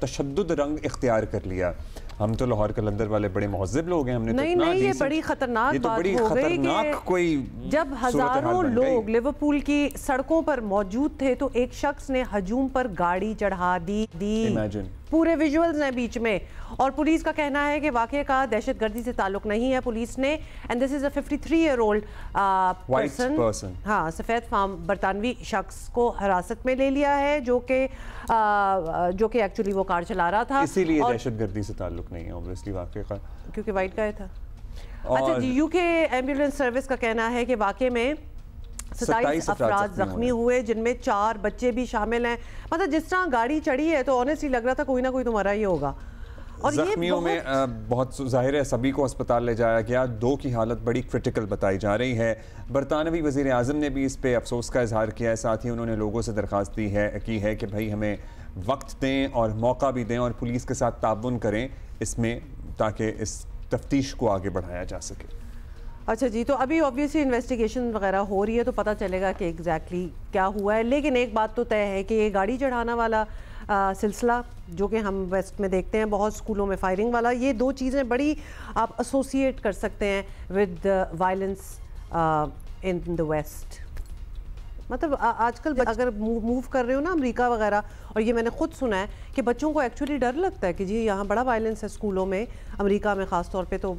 तशद्दुद रंग इख्तियार कर लिया। हम तो लाहौर कलंदर वाले बड़े महज़िब लोग हैं, हमने नहीं तो नहीं, ये बड़ी खतरनाक बात हो गई कि कोई जब हजारों लोग लिवरपूल की सड़कों पर मौजूद थे तो एक शख्स ने हजूम पर गाड़ी चढ़ा दी। इमेजिन, पूरे विजुअल्स हैं बीच में, और पुलिस का कहना है कि वाकये का दहशतगर्दी से ताल्लुक नहीं है। पुलिस ने, and this is a 53-year-old person, हाँ, सफ़ेद फार्म बरतानवी शख्स को हिरासत में ले लिया है, जो कि एक्चुअली वो कार चला रहा था। इसीलिए दहशतगर्दी से ताल्लुक नहीं है ऑब्वियसली वाकये का, क्योंकि वाइट गाय था। अच्छा जी, यूके एम्बुलेंस सर्विस का कहना है कि वाकये में 27 अफराद जख्मी हुए, जिनमें 4 बच्चे भी शामिल हैं। मतलब जिस तरह गाड़ी चढ़ी है तो ऑनेस्टली लग रहा था कोई ना कोई तुम्हारा ही होगा। और जख्मियों में बहुत जाहिर है सभी को अस्पताल ले जाया गया, 2 की हालत बड़ी क्रिटिकल बताई जा रही है। बरतानवी वज़ीर आज़म ने भी इस पे अफसोस का इजहार किया है, साथ ही उन्होंने लोगों से दरख्वास्त की है कि भाई हमें वक्त दें और मौका भी दें और पुलिस के साथ ताउन करें इसमें, ताकि इस तफ्तीश को आगे बढ़ाया जा सके। अच्छा जी, तो अभी ऑब्वियसली इन्वेस्टिगेशन वगैरह हो रही है तो पता चलेगा कि एग्जैक्टली क्या हुआ है। लेकिन एक बात तो तय है कि ये गाड़ी चढ़ाना वाला सिलसिला जो कि हम वेस्ट में देखते हैं, बहुत स्कूलों में फायरिंग वाला, ये 2 चीज़ें बड़ी आप एसोसिएट कर सकते हैं with violence in the west. मतलब आजकल अगर मूव कर रहे हो ना अमेरिका वगैरह, और ये मैंने खुद सुना है कि बच्चों को एक्चुअली डर लगता है कि जी यहाँ बड़ा वायलेंस है स्कूलों में, अमेरिका में ख़ास तौर पे, तो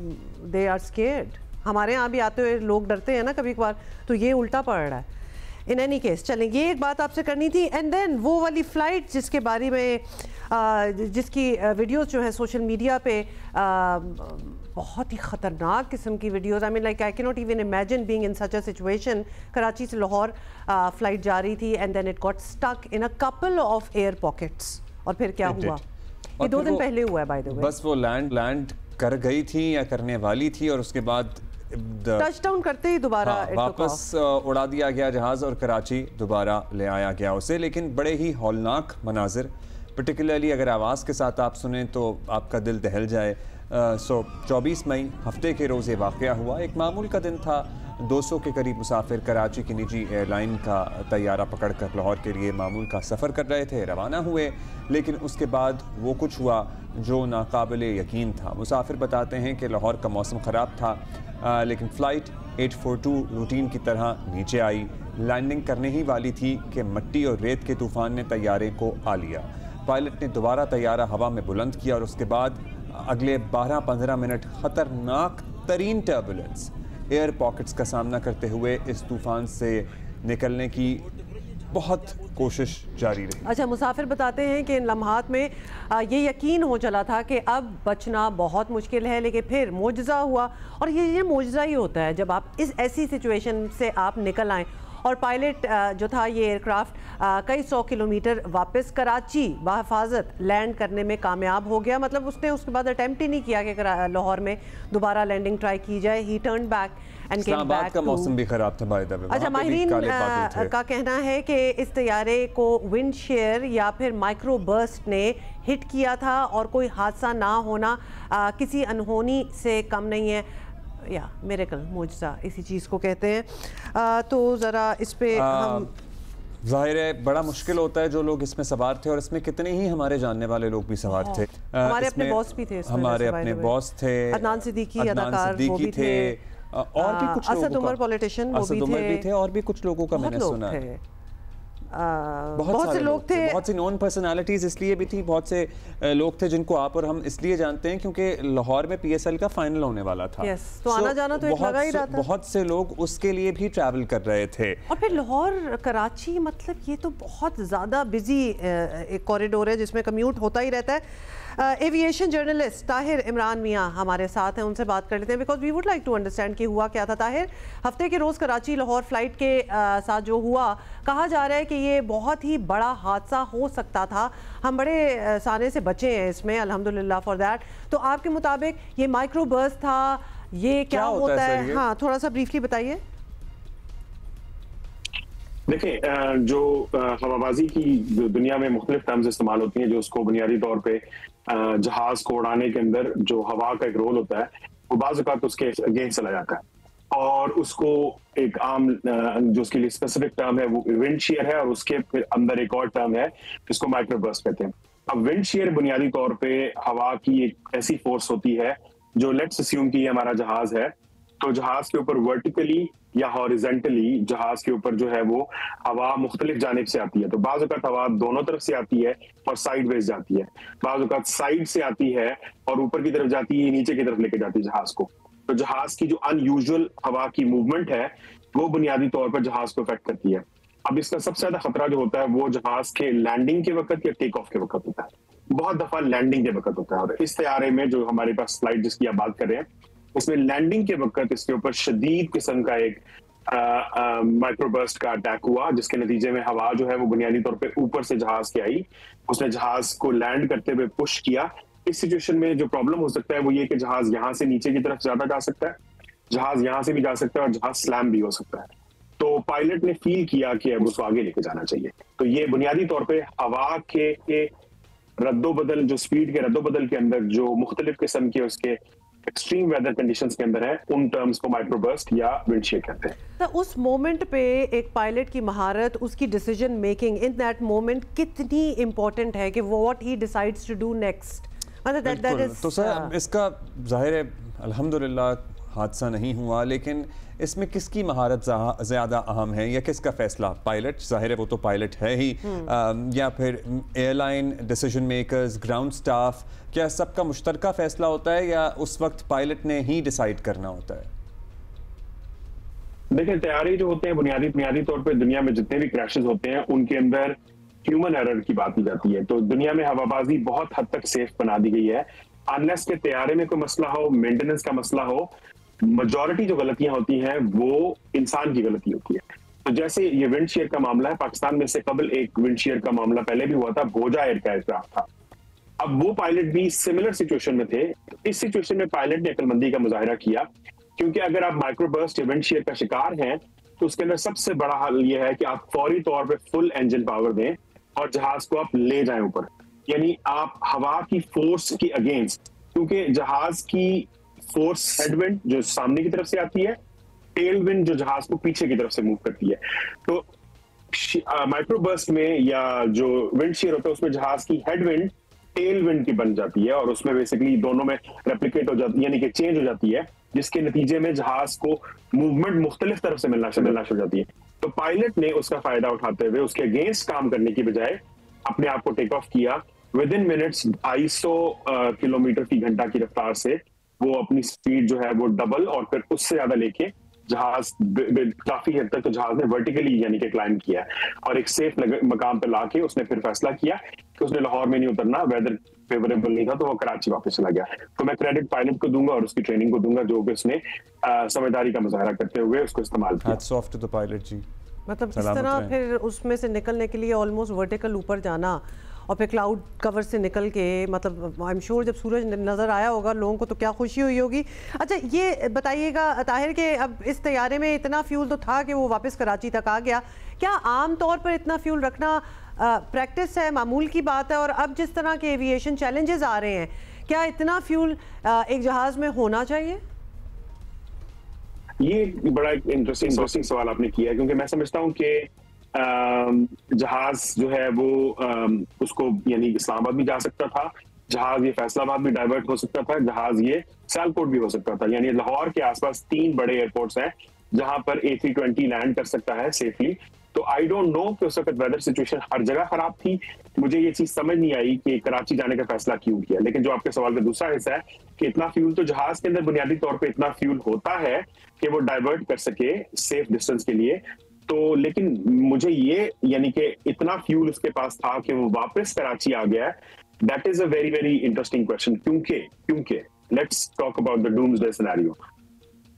दे आर स्केयर्ड। हमारे यहाँ भी आते हुए लोग डरते हैं ना कभी कभार, तो ये उल्टा पड़ रहा है। इन एनी केस चलें, ये एक बात आपसे करनी थी। एंड देन वो वाली फ़्लाइट जिसके बारे में जिसकी वीडियोस जो है सोशल मीडिया पे बहुत ही ख़तरनाक किस्म की videos, I mean like I can not even imagine being in such a situation. Karachi से लाहौर फ़्लाइट जा रही थी and then it got stuck in a couple of air pockets. और फिर क्या हुआ? ये 2 दिन पहले हुआ है बाय द वे। बस वो लैंड कर गई थी या करने वाली थी और उसके बाद टचडाउन करते ही दोबारा वापस उड़ा दिया गया जहाज़ और कराची दोबारा ले आया गया उसे। लेकिन बड़े ही हौलनाक मनाजिर, पर्टिकुलरली अगर आवाज़ के साथ आप सुने तो आपका दिल दहल जाए। 24 मई हफ्ते के रोज़ ये वाक़या हुआ। एक मामूल का दिन था। 200 के करीब मुसाफिर कराची की निजी एयरलाइन का तैयारा पकड़कर लाहौर के लिए मामूल का सफ़र कर रहे थे, रवाना हुए। लेकिन उसके बाद वो कुछ हुआ जो नाकाबिले यकीन था। मुसाफिर बताते हैं कि लाहौर का मौसम ख़राब था, लेकिन फ़्लाइट 842 रूटीन की तरह नीचे आई। लैंडिंग करने ही वाली थी कि मिट्टी और रेत के तूफ़ान ने तैयारे को आ लिया। पायलट ने दोबारा तैयारा हवा में बुलंद किया और उसके बाद अगले 12-15 मिनट ख़तरनाक तरीन टर्बुलेंस, एयर पॉकेट्स का सामना करते हुए इस तूफ़ान से निकलने की बहुत कोशिश जारी रही। अच्छा, मुसाफिर बताते हैं कि इन लम्हात में ये यकीन हो चला था कि अब बचना बहुत मुश्किल है, लेकिन फिर मोजज़ा हुआ। और ये मोजज़ा ही होता है जब आप इस ऐसी सिचुएशन से आप निकल आएँ। और पायलट जो था ये एयरक्राफ्ट कई 100 किलोमीटर वापस कराची बहिफाजत लैंड करने में कामयाब हो गया। मतलब उसने उसके बाद अटेम्प्ट ही नहीं किया कि लाहौर में दोबारा लैंडिंग ट्राई की जाए। ही turn back and came back. का मौसम भी खराब था बाय द वे। अच्छा, माहिरीन का कहना है कि इस तैयारे को विंड शेयर या फिर माइक्रो बर्स्ट ने हिट किया था और कोई हादसा ना होना किसी अनहोनी से कम नहीं है। या मिरेकल, मुआजिज़ा इसी चीज़ को कहते हैं। तो ज़रा इस पे हम ज़ाहिर है बड़ा मुश्किल होता है जो लोग इसमें सवार थे, और इसमें कितने ही हमारे जानने वाले लोग भी सवार थे। हमारे अपने बॉस भी थे, हमारे अपने बॉस थे, अदनान सिद्दीकी अदाकार वो भी थे, और भी कुछ असद उमर पॉलिटिशियन वो भी थे, और भी कुछ लोगों का मैंने सुना है। बहुत से लोग थे, बहुत सी नॉन पर्सनालिटीज इसलिए भी थी, बहुत से लोग थे जिनको आप और हम इसलिए जानते हैं क्योंकि लाहौर में PSL का फाइनल होने वाला था। तो आना जाना तो एक लगा ही रहा था। बहुत से लोग उसके लिए भी ट्रैवल कर रहे थे। और फिर लाहौर कराची, मतलब ये तो बहुत ज़्यादा बिजी एक कॉरिडोर है जिसमें कम्यूट होता ही रहता है। एविएशन जर्नलिस्ट ताहिर इमरान मियाँ हमारे साथ हैं, उनसे बात कर लेते हैं because we would like to understand कि हुआ क्या था। ताहिर, हफ्ते के रोज़ कराची लाहौर फ्लाइट के साथ जो हुआ, कहा जा रहा है कि ये बहुत ही बड़ा हादसा हो सकता था। हम बड़े साने से बचे हैं इसमें, अल्हम्दुलिल्लाह फॉर दैट। तो आपके मुताबिक ये माइक्रो बर्स्ट था, ये क्या होता है? हाँ, थोड़ा सा ब्रीफली बताइए। देखिए, जो हवाबाजी की दुनिया में मुख्तलिफ टर्म्स इस्तेमाल होती हैं, जो उसको बुनियादी तौर पे जहाज को उड़ाने के अंदर जो हवा का एक रोल होता है, वो बाज़ औक़ात उसके अगेंस्ट चला जाता है, और उसको एक आम जो उसके लिए स्पेसिफिक टर्म है वो विंड शीयर है, और उसके फिर अंदर एक और टर्म है जिसको माइक्रो बर्स्ट कहते हैं। अब विंड शीयर बुनियादी तौर पे हवा की एक ऐसी फोर्स होती है जो, लेट्स अस्यूम कि हमारा जहाज है, तो जहाज के ऊपर वर्टिकली या हॉरिजेंटली जहाज के ऊपर जो है वो हवा मुख्तलिफ जानिब से आती है। तो बाज़ औक़ात हवा दोनों तरफ से आती है और साइडवेज जाती है, बाज़ औक़ात साइड से आती है और ऊपर की तरफ जाती है, नीचे की तरफ लेके जाती है जहाज को। तो जहाज की जो अनयूजुअल हवा की मूवमेंट है वो बुनियादी तौर पर जहाज को इफेक्ट करती है। अब इसका सबसे ज्यादा खतरा जो होता है वो जहाज के लैंडिंग के वक्त या टेक ऑफ के वक्त होता है। बहुत दफा लैंडिंग के वक्त होता है, और इस तैयारे में जो हमारे पास स्लाइड जिसकी आप बात कर रहे हैं, इसमें लैंडिंग के वक्त इसके ऊपर शदीद किस्म का एक माइक्रोबर्स्ट का अटैक हुआ, जिसके नतीजे में हवा जो है वो बुनियादी तौर पे ऊपर से जहाज के आई, उसने जहाज को लैंड करते हुए पुश किया। इस सिचुएशन में जो प्रॉब्लम हो सकता है वो ये कि जहाज यहाँ से नीचे की तरफ ज्यादा जा सकता है, जहाज यहाँ से भी जा सकता है, और जहाज स्लैम भी हो सकता है। तो पायलट ने फील किया कि अब उसको आगे लेके जाना चाहिए। तो ये बुनियादी तौर पे हवा के रद्दोबदल, जो स्पीड के रद्दोबदल के अंदर जो मुख्तलिफ किस्म के उसके एक्सट्रीम वेदर कंडीशंस के अंदर है, उन टर्म्स को माइक्रोबर्स्ट या विंड शीयर कहते हैं। तो उस मोमेंट पे एक पायलट की महारत, उसकी decision making in that moment कितनी इंपॉर्टेंट है कि what he decides to do next. तो सर इसका जाहिर है अल्हम्दुलिल्लाह हादसा नहीं हुआ, लेकिन इसमें किसकी महारत ज़्यादा अहम है या किसका फैसला? पायलट, जाहिर है वो तो पायलट है ही, या फिर airline decision makers, ground staff, क्या सबका मुश्तरका फैसला होता है या उस वक्त पायलट ने ही डिसाइड करना होता है? देखिए, तैयारी जो होते हैं बुनियादी तौर पे दुनिया में जितने भी क्रैशेस होते हैं उनके अंदर ह्यूमन एरर की बात की जाती है। तो दुनिया में हवाबाजी बहुत हद तक सेफ बना दी गई है। अनलेस के तैयारे में कोई मसला हो, मेंटेनेंस का मसला हो, मेजॉरिटी जो गलतियां होती हैं वो इंसान की गलती होती है। तो जैसे ये विंड शेयर का मामला है, पाकिस्तान में से कबल एक विंड शेयर का मामला पहले भी हुआ था, भोजा एयर का एयरक्राफ्ट था। अब वो पायलट भी सिमिलर सिचुएशन में थे। इस सिचुएशन में पायलट ने अक्लमंदी का मुजाहिरा किया, क्योंकि अगर आप माइक्रोबर्स्ट या विंड शेयर का शिकार हैं तो उसके अंदर सबसे बड़ा हल ये है कि आप फौरी तौर पे फुल इंजन पावर दें और जहाज को आप ले जाएं ऊपर, यानी आप हवा की फोर्स की अगेंस्ट, क्योंकि जहाज की फोर्स हेडविंड जो सामने की तरफ से आती है, टेल विंड जो जहाज को पीछे की तरफ से मूव करती है। तो माइक्रोबर्स्ट में या जो विंड शेयर होता है उसमें जहाज की हेडविंड टेल विंड की बन जाती है और उसमें बेसिकली दोनों में रेप्लिकेट हो जाती है, यानी कि चेंज हो जाती है, जिसके नतीजे में जहाज को मूवमेंट मुख्तलिफ तरफ से मिलना शुरू हो जाती है। तो पायलट ने उसका फायदा उठाते हुए उसके अगेंस्ट काम करने की बजाय अपने आप को टेक ऑफ किया। विद इन मिनट्स 250 किलोमीटर की घंटा की रफ्तार से वो अपनी स्पीड जो है वो डबल और फिर उससे ज्यादा लेके जहाज काफी हद तक तो जहाज ने वर्टिकली यानी कि क्लाइंब किया और एक सेफ मकाम पे लाके उसने फिर फैसला किया कि उसने लाहौर में नहीं उतरना, वेदर फेवरेबल नहीं था तो वो कराची वापस चला गया। तो मैं क्रेडिट पायलट को दूंगा और उसकी ट्रेनिंग को दूंगा जो कि उसने समझदारी का मुजाहरा करते हुए उसको इस्तेमाल किया। Hats off to the pilot जी। मतलब इस तरह फिर उसमें से निकलने के लिए ऑलमोस्ट वर्टिकल ऊपर जाना और फिर क्लाउड कवर से निकल के, मतलब आई एम श्योर जब सूरज नज़र आया होगा लोगों को तो क्या खुशी हुई होगी। अच्छा ये बताइएगा ताहिर कि अब इस तैयारे में इतना फ्यूल तो था कि वो वापस कराची तक आ गया, क्या आम तौर पर इतना फ्यूल रखना प्रैक्टिस है, मामूल की बात है? और अब जिस तरह के एविएशन चैलेंजेस आ रहे हैं, क्या इतना फ्यूल एक जहाज़ में होना चाहिए? ये बड़ा इंटरेस्टिंग सवाल आपने किया, क्योंकि मैं समझता हूँ कि जहाज जो है वो उसको यानी इस्लामाबाद भी जा सकता था, जहाज ये फैसलाबाद भी डाइवर्ट हो सकता था, जहाज ये सियालकोट भी हो सकता था। यानी लाहौर के आसपास 3 बड़े एयरपोर्ट्स हैं जहां पर A320 लैंड कर सकता है सेफली। तो आई डोंट नो कि उस वक्त वेदर सिचुएशन हर जगह खराब थी। मुझे ये चीज समझ नहीं आई कि कराची जाने का फैसला क्यों किया। लेकिन जो आपके सवाल का दूसरा हिस्सा है कि इतना फ्यूल तो जहाज के अंदर बुनियादी तौर पे इतना फ्यूल होता है कि वो डाइवर्ट कर सके सेफ डिस्टेंस के लिए। तो लेकिन मुझे ये यानी कि इतना फ्यूल उसके पास था कि वो वापस कराची आ गया, that is a very very interesting question. क्योंकि let's talk about the doomsday scenario.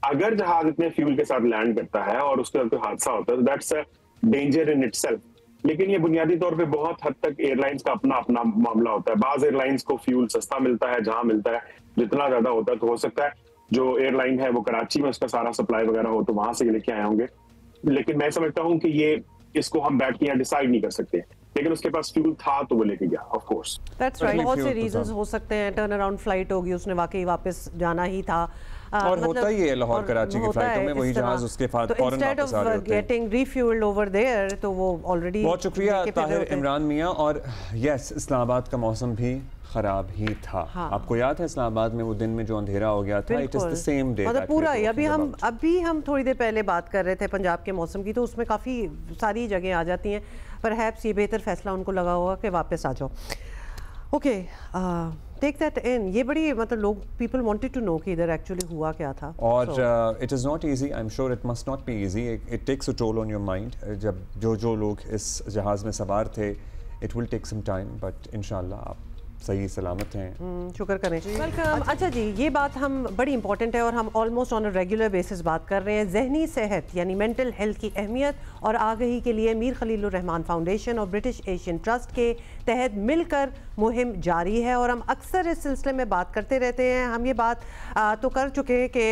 अगर जहाज इतने फ्यूल के साथ लैंड करता है और उसके साथ कोई हादसा होता है, that's a danger in itself. लेकिन ये बुनियादी तौर पे बहुत हद तक एयरलाइंस का अपना अपना मामला होता है। बाज एयरलाइंस को फ्यूल सस्ता मिलता है, जहां मिलता है जितना ज्यादा होता है तो हो सकता है जो एयरलाइन है वो कराची में उसका सारा सप्लाई वगैरह हो तो वहां से लेके आए होंगे। लेकिन मैं समझता हूं कि ये इसको हम बैठ के यहाँ डिसाइड नहीं कर सकते, लेकिन उसके पास फ्यूल था तो वो लेके गया। ऑफ कोर्स दैट्स राइट, बहुत से रीजंस हो सकते हैं। टर्न अराउंड फ्लाइट होगी, उसने वाकई वापस जाना ही था और मतलब होता ही है लाहौर कराची की फ्लाइटों में वही जहाज उसके बाद फौरन वापस आ रहे होते हैं। गेटिंग रिफ्यूल्ड ओवर देयर, तो वो ऑलरेडी। बहुत शुक्रिया ताहिर इमरान मियां। और यस, इस्लामाबाद का मौसम भी खराब ही था। हाँ। आपको याद है इस्लामाबाद में वो दिन में जो अंधेरा हो गया था, it is the same day. मतलब पूरा ही अभी हम थोड़ी देर पहले बात कर रहे थे पंजाब के मौसम की, तो उसमें काफ़ी सारी जगह आ जाती हैं। परहैप्स ये बेहतर फैसला उनको लगा होगा कि वापस आ जाओ। Okay, take that in. ये बड़ी मतलब लोग पीपल वांटेड टू नो कि इधर एक्चुअली हुआ क्या था। और it is not easy, I am sure it must not be easy. It takes a toll on your mind. जब जो लोग इस जहाज़ में सवार थे, it will take some time, but इंशाल्लाह आप सही सलामत हैं। शुक्र करें। वेलकम। अच्छा जी, ये बात हम बड़ी इंपॉर्टेंट है और हम almost on a regular basis बात कर रहे हैं। जहनी सेहत यानी मेंटल हेल्थ की अहमियत और आगाही के लिए मीर खलीलुर रहमान फाउंडेशन और ब्रिटिश एशियन ट्रस्ट के तहत मिलकर मुहिम जारी है और हम अक्सर इस सिलसिले में बात करते रहते हैं। हम ये बात तो कर चुके हैं कि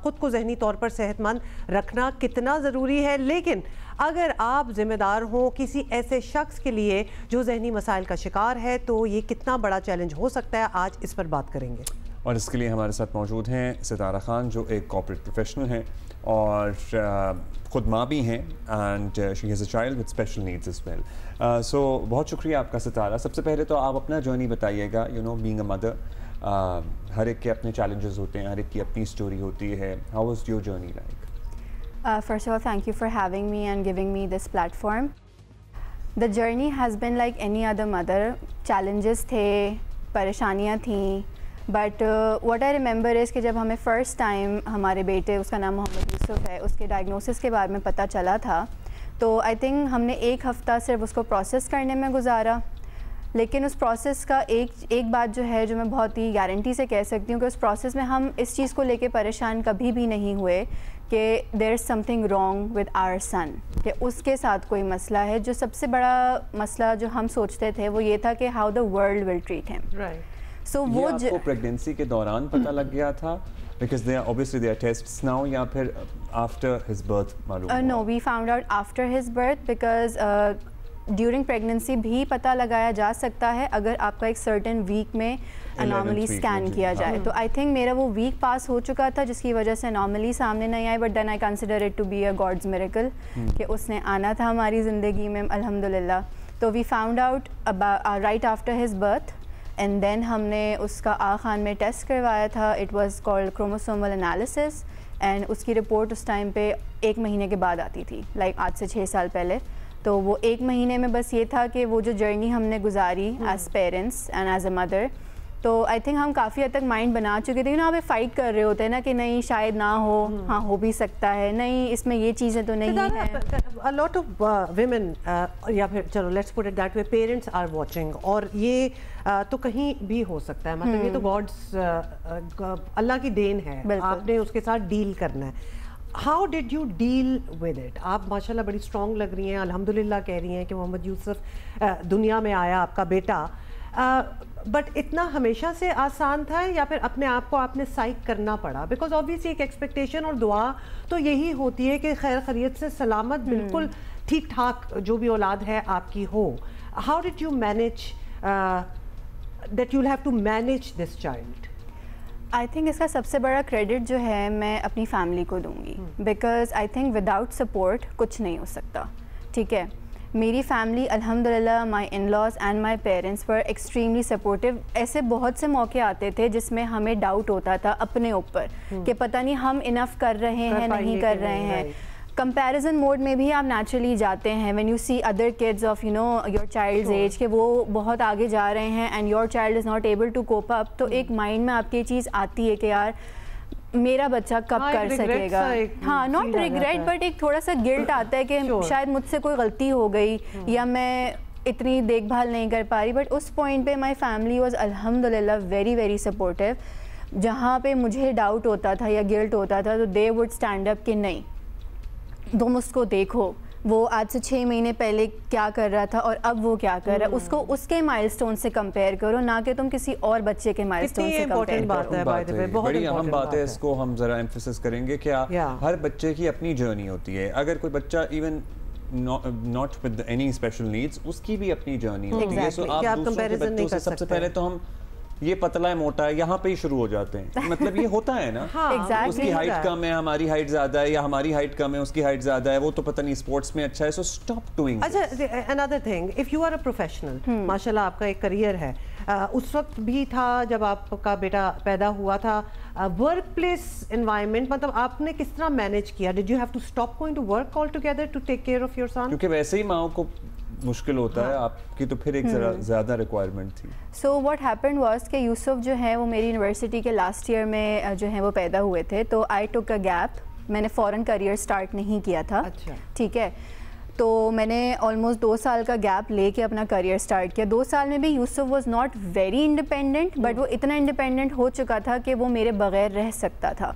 ख़ुद को जहनी तौर पर सेहतमंद रखना कितना ज़रूरी है, लेकिन अगर आप ज़िम्मेदार हो किसी ऐसे शख्स के लिए जो जहनी मसाइल का शिकार है तो ये कितना बड़ा चैलेंज हो सकता है। आज इस पर बात करेंगे और इसके लिए हमारे साथ मौजूद हैं सितारा खान, जो एक कॉर्पोरेट प्रोफेशनल हैं और ख़ुद माँ भी हैं and she has a child with special needs as well. So बहुत शुक्रिया आपका सितारा। सबसे पहले तो आप अपना जर्नी बताइएगा। You know, being a mother, हर एक के अपने चैलेंजेस होते हैं, हर एक की अपनी स्टोरी होती है। How was your journey like? First of all, thank you for having me and giving me this platform. The journey has been like any other mother. Challenges थे, परेशानियाँ थीं, but what I remember is कि जब हमें फ़र्स्ट टाइम हमारे बेटे, उसका नाम मोहम्मद यूसुफ है, उसके डायग्नोसिस के बारे में पता चला था, तो आई थिंक हमने 1 हफ़्ता सिर्फ उसको प्रोसेस करने में गुजारा। लेकिन उस प्रोसेस का एक बात जो है, जो मैं बहुत ही गारंटी से कह सकती हूँ कि उस प्रोसेस में हम इस चीज़ को लेके परेशान कभी भी नहीं हुए कि there is something wrong with our son, कि उसके साथ कोई मसला है। जो सबसे बड़ा मसला जो हम सोचते थे वो ये था कि how the world will treat him. Right. So वो आपको प्रेगनेंसी के दौरान पता लग गया था? Because they are obviously there are tests now, या फिर after his birth मालूम हुआ? No, we found out after his birth because during pregnancy भी पता लगाया जा सकता है अगर आपका एक सर्टेन वीक में अनॉमली स्कैन किया जाए। तो आई थिंक मेरा वो वीक पास हो चुका था जिसकी वजह से अनॉमली सामने नहीं आई, but then I consider it to be a god's miracle कि उसने आना था हमारी ज़िंदगी में अल्हम्दुलिल्लाह। तो we found out right after his birth and then हमने उसका आखान में टेस्ट करवाया था। It was called chromosomal analysis and उसकी रिपोर्ट उस टाइम पे 1 महीने के बाद आती थी, लाइक आज से 6 साल पहले। तो वो 1 महीने में बस ये था कि वो जो जर्नी हमने गुजारी as parents and as a mother, तो आई थिंक हम काफ़ी हद तक माइंड बना चुके थे ना, आप फाइट कर रहे होते हैं ना कि नहीं शायद ना हो, हाँ हो भी सकता है, नहीं इसमें ये चीज़ें तो नहीं है। A lot of women या फिर चलो let's put it that way, parents are watching, और ये तो कहीं भी हो सकता है, मतलब ये तो गॉड्स अल्लाह की देन है, आपने उसके साथ डील करना है। How did you deal with it? आप माशाल्लाह बड़ी स्ट्रॉन्ग लग रही हैं, अल्हम्दुलिल्लाह कह रही हैं कि मोहम्मद यूसुफ दुनिया में आया आपका बेटा, बट इतना हमेशा से आसान था या फिर अपने आप को आपने साइक करना पड़ा? बिकॉज ऑब्वियसली एक एक्सपेक्टेशन और दुआ तो यही होती है कि खैर खैरियत से सलामत बिल्कुल ठीक ठाक जो भी औलाद है आपकी हो। How did you manage that you will have to manage this child? I think इसका सबसे बड़ा क्रेडिट जो है मैं अपनी फैमिली को दूंगी, because I think without support कुछ नहीं हो सकता। ठीक है, मेरी फैमिली अल्हम्दुलिल्लाह, my in-laws and my parents were extremely supportive. ऐसे बहुत से मौके आते थे जिसमें हमें डाउट होता था अपने ऊपर कि पता नहीं हम इनफ कर रहे हैं नहीं कर रहे हैं। कंपैरिजन मोड में भी आप नेचुरली जाते हैं when you see other kids of you know your child's age के वो बहुत आगे जा रहे हैं and your child is not able to cope up, तो एक माइंड में आपकी चीज़ आती है कि यार मेरा बच्चा कब कर सकेगा। हाँ, नॉट रिग्रेट बट एक थोड़ा सा गिल्ट आता है कि शायद मुझसे कोई गलती हो गई या मैं इतनी देखभाल नहीं कर पा रही। बट उस पॉइंट पे माय फैमिली वाज अल्हम्दुलिल्लाह वेरी वेरी सपोर्टिव। जहाँ पे मुझे डाउट होता था या गिल्ट होता था तो दे वुड स्टैंड अप कि नहीं तुम उसको देखो, वो आज से 6 महीने पहले क्या कर रहा था और अब वो क्या कर रहा है, उसको उसके माइलस्टोन से कंपेयर करो, ना कि तुम किसी और बच्चे के माइलस्टोन से कंपेयर करो। बड़ी अहम बात है, इसको हम जरा एम्फेसिस करेंगे कि हर बच्चे की अपनी जर्नी होती है। अगर कोई बच्चा even not with any special needs, उसकी भी अपनी जर्नी होती है। सो आप दूसरों के बच्चों से सबसे पहले तो हम ये पतला है मोटा है यहाँ पे ही शुरू हो जाते हैं, मतलब ये होता है ना। exactly उसकी हाइट कम है, हमारी हाइट ज्यादा है, या हमारी हाइट कम है उसकी हाइट ज्यादा है, वो तो पता नहीं स्पोर्ट्स में अच्छा है। So stop doing. अच्छा, another thing, if you are a professional, माशाल्लाह आपका एक करियर है, उस वक्त भी था जब आपका बेटा पैदा हुआ था, वर्क प्लेस एनवायरनमेंट, मतलब आपने किस तरह मैनेज किया? Did you have to stop going to work all together to take care of your son? क्योंकि वैसे ही माओ को मुश्किल होता है, आपकी तो फिर एक ज़्यादा रिक्वायरमेंट थी। सो व्हाट हैपेंड वाज कि यूसुफ जो है वो मेरी यूनिवर्सिटी के लास्ट ईयर में जो है वो पैदा हुए थे, तो आई टुक अ गैप, मैंने फ़ौरन करियर स्टार्ट नहीं किया था। अच्छा। ठीक है, तो मैंने ऑलमोस्ट 2 साल का गैप लेके अपना करियर स्टार्ट किया। 2 साल में भी Yusuf was not very independent, but वो इतना इंडिपेंडेंट हो चुका था कि वो मेरे बगैर रह सकता था।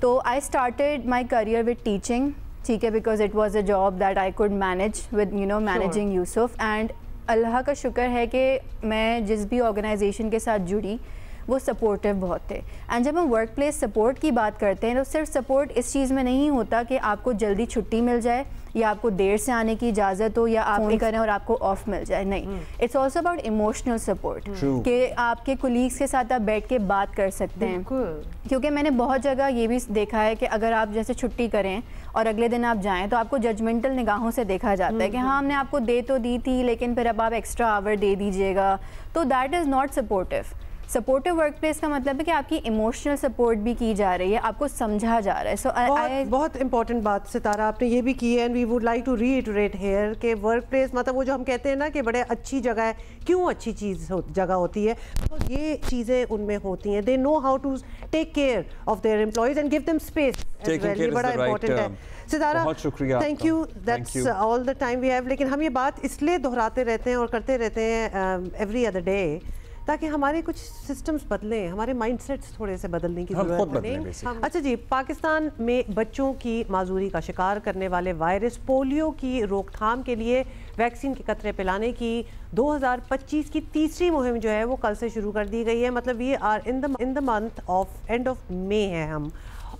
तो I started my career with teaching, ठीक है, because it was a job that I could manage with you know managing Yusuf. And अल्लाह का शुक्र है कि मैं जिस भी ऑर्गेनाइजेशन के साथ जुड़ी वो सपोर्टिव बहुत थे। एंड जब हम वर्क प्लेस सपोर्ट की बात करते हैं तो सिर्फ सपोर्ट इस चीज़ में नहीं होता कि आपको जल्दी छुट्टी मिल जाए या आपको देर से आने की इजाज़त हो या आप फोन करें और आपको ऑफ मिल जाए, नहीं, it's also about emotional support, कि आपके कुलीग्स के साथ आप बैठ के बात कर सकते हैं। क्योंकि मैंने बहुत जगह ये भी देखा है कि अगर आप जैसे छुट्टी करें और अगले दिन आप जाएं तो आपको जजमेंटल निगाहों से देखा जाता है कि हाँ हमने आपको दे तो दी थी लेकिन फिर अब आप एक्स्ट्रा आवर दे दीजिएगा, तो that is not supportive. Supportive work place का मतलब है कि आपकी इमोशनल सपोर्ट भी की जा रही है, आपको समझा जा रहा है। सो बहुत इंपॉर्टेंट बात सितारा आपने ये भी की है, and we would like to reiterate here कि वर्क प्लेस मतलब वो जो हम कहते हैं ना कि बड़े अच्छी जगह है, क्यों अच्छी जगह होती है, तो ये चीज़ें उनमें होती हैं। They know how to take care of their employees and give them space, ये बड़ा इंपॉर्टेंट है। सितारा, बहुत शुक्रिया, thank you, that's all the time we have. लेकिन हम ये बात इसलिए दोहराते रहते हैं और करते रहते हैं एवरी अदर डे ताकि हमारे कुछ सिस्टम्स बदलें, हमारे माइंडसेट्स थोड़े से बदलने की ज़रूरत है। अच्छा जी, पाकिस्तान में बच्चों की माजूरी का शिकार करने वाले वायरस पोलियो की रोकथाम के लिए वैक्सीन के कतरे पिलाने की 2025 की तीसरी मुहिम जो है वो कल से शुरू कर दी गई है। मतलब we are in the month of end of May है हम,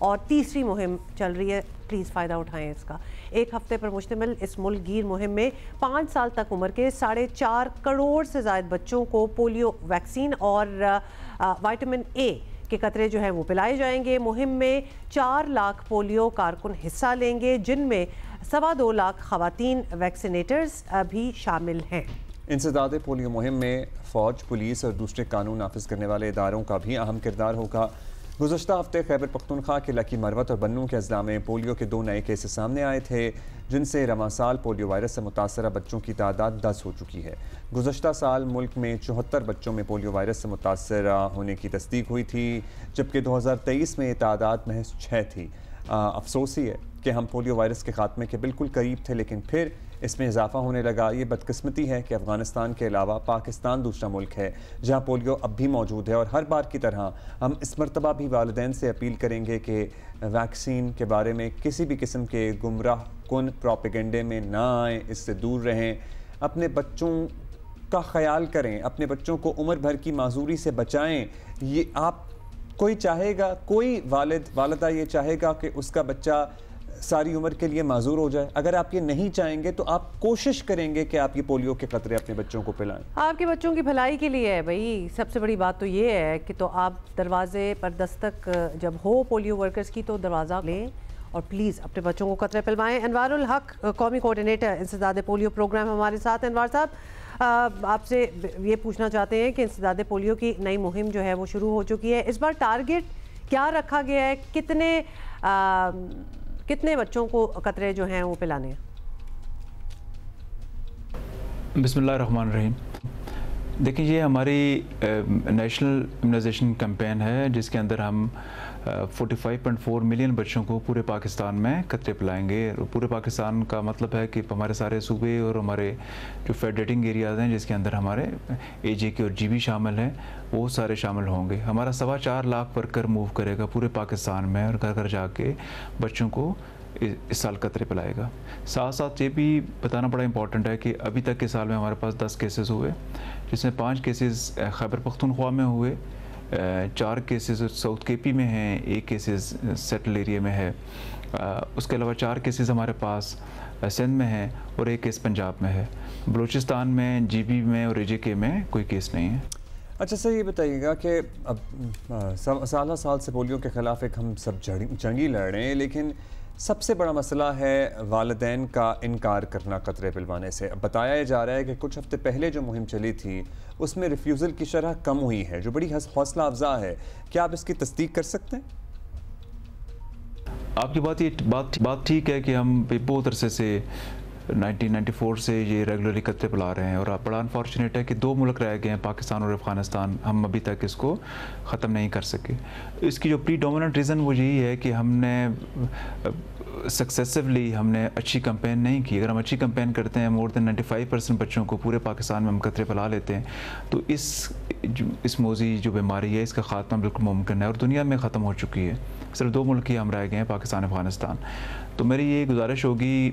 और तीसरी मुहिम चल रही है। प्लीज़ फ़ायदा उठाएं इसका। एक हफ्ते पर मुश्तमिल इस मुल्कगीर मुहिम में 5 साल तक उम्र के 4.5 करोड़ से ज़ायद बच्चों को पोलियो वैक्सीन और विटामिन ए के कतरे जो हैं वो पिलाए जाएंगे। मुहिम में 4 लाख पोलियो कारकुन हिस्सा लेंगे, जिनमें 2.25 लाख ख़वातीन वैक्सीनेटर्स भी शामिल हैं। इंसदाद पोलियो मुहिम में फ़ौज, पुलिस और दूसरे कानून नाफिज करने वाले इदारों का भी अहम किरदार होगा। गुज़श्ता हफ्ते खैबर पख्तूनख्वा के लकी मरवत और बन्नू के अजला में पोलियो के 2 नए केसेस सामने आए थे, जिनसे रवां साल पोलियो वायरस से मुतासरा बच्चों की तादाद 10 हो चुकी है। गुज़श्ता साल मुल्क में 74 बच्चों में पोलियो वायरस से मुतासरा होने की तस्दीक हुई थी, जबकि 2023 में ये तादाद महज 6 थी। अफसोस ही है कि हम पोलियो वायरस के ख़ात्मे के बिल्कुल करीब थे, लेकिन फिर इसमें इजाफा होने लगा। ये बदकिस्मती है कि अफ़गानिस्तान के अलावा पाकिस्तान दूसरा मुल्क है जहाँ पोलियो अब भी मौजूद है, और हर बार की तरह हम इस मरतबा भी वालिदैन से अपील करेंगे कि वैक्सीन के बारे में किसी भी किस्म के गुमराह कुन प्रोपेगेंडे में ना आए, इससे दूर रहें, अपने बच्चों का ख्याल करें, अपने बच्चों को उम्र भर की माजूरी से बचाएँ। ये आप कोई चाहेगा, कोई वालिदा ये चाहेगा कि उसका बच्चा सारी उम्र के लिए माजूर हो जाए? अगर आप ये नहीं चाहेंगे तो आप कोशिश करेंगे कि आप ये पोलियो के खतरे अपने बच्चों को पिलाएं। आपके बच्चों की भलाई के लिए है भाई। सबसे बड़ी बात तो ये है कि तो आप दरवाजे पर दस्तक जब हो पोलियो वर्कर्स की तो दरवाज़ा लें और प्लीज़ अपने बच्चों को कतरे पिलवाएं। अनवारुल हक, कौमी कोऑर्डिनेटर इंसदाद पोलियो प्रोग्राम, हमारे साथ। अनवार साहब, आपसे ये पूछना चाहते हैं कि इंसदाद पोलियो की नई मुहिम जो है वो शुरू हो चुकी है। इस बार टारगेट क्या रखा गया है? कितने बच्चों को कतरे जो हैं वो पिलाने हैं? बिस्मिल्लाहिर्रहमानिर्रहीम। देखिए, ये हमारी नेशनल इम्यूनाइजेशन कैंपेन है, जिसके अंदर हम 45.4 मिलियन बच्चों को पूरे पाकिस्तान में कतरे पिलाएंगे। पूरे पाकिस्तान का मतलब है कि हमारे सारे सूबे और हमारे जो फेडरेटिंग एरियाज़ हैं, जिसके अंदर हमारे AJK और GB शामिल हैं, वो सारे शामिल होंगे। हमारा 4.25 लाख वर्कर मूव करेगा पूरे पाकिस्तान में और घर घर जाके बच्चों को इस साल कतरे पिलाएगा। साथ साथ ये भी बताना बड़ा इंपॉर्टेंट है कि अभी तक के साल में हमारे पास 10 केसेस हुए, जिसमें 5 केसेस खैबर पख्तूनख्वा में हुए, 4 केसेस साउथ KP में हैं, 1 केसेस सेटल एरिया में है। उसके अलावा 4 केसेस हमारे पास सिंध में हैं और 1 केस पंजाब में है। बलूचिस्तान में, GB में और AJK में कोई केस नहीं है। अच्छा सर, ये बताइएगा कि अब साल से पोलियो के ख़िलाफ़ एक हम सब जंगी लड़ रहे हैं, लेकिन सबसे बड़ा मसला है वालिदैन का इनकार करना कतरे पिलवाने से। अब बताया जा रहा है कि कुछ हफ्ते पहले जो मुहिम चली थी उसमें रिफ्यूज़ल की शरह कम हुई है, जो बड़ी हौसला अफजा है। क्या आप इसकी तस्दीक कर सकते हैं? आपकी बात ठीक है कि हम बहुत अरसे से 1994 से ये रेगुलरली कतरे पिला रहे हैं, और बड़ा अनफॉर्चुनेट है कि 2 मुल्क रह गए हैं, पाकिस्तान और अफ़गानिस्तान, हम अभी तक इसको ख़त्म नहीं कर सके। इसकी जो प्रीडोमिनेंट रीज़न वो यही है कि हमने सक्सेसिवली अच्छी कैंपेन नहीं की। अगर हम अच्छी कैंपेन करते हैं, मोर देन 95% बच्चों को पूरे पाकिस्तान में हम कतरे पिला लेते हैं, तो इस मौजी जो बीमारी है इसका ख़ात्मा बिल्कुल मुमकिन है और दुनिया में ख़त्म हो चुकी है। सिर्फ 2 मुल्क ही हम रह गए हैं, पाकिस्तान अफ़गानिस्तान। तो मेरी ये गुजारिश होगी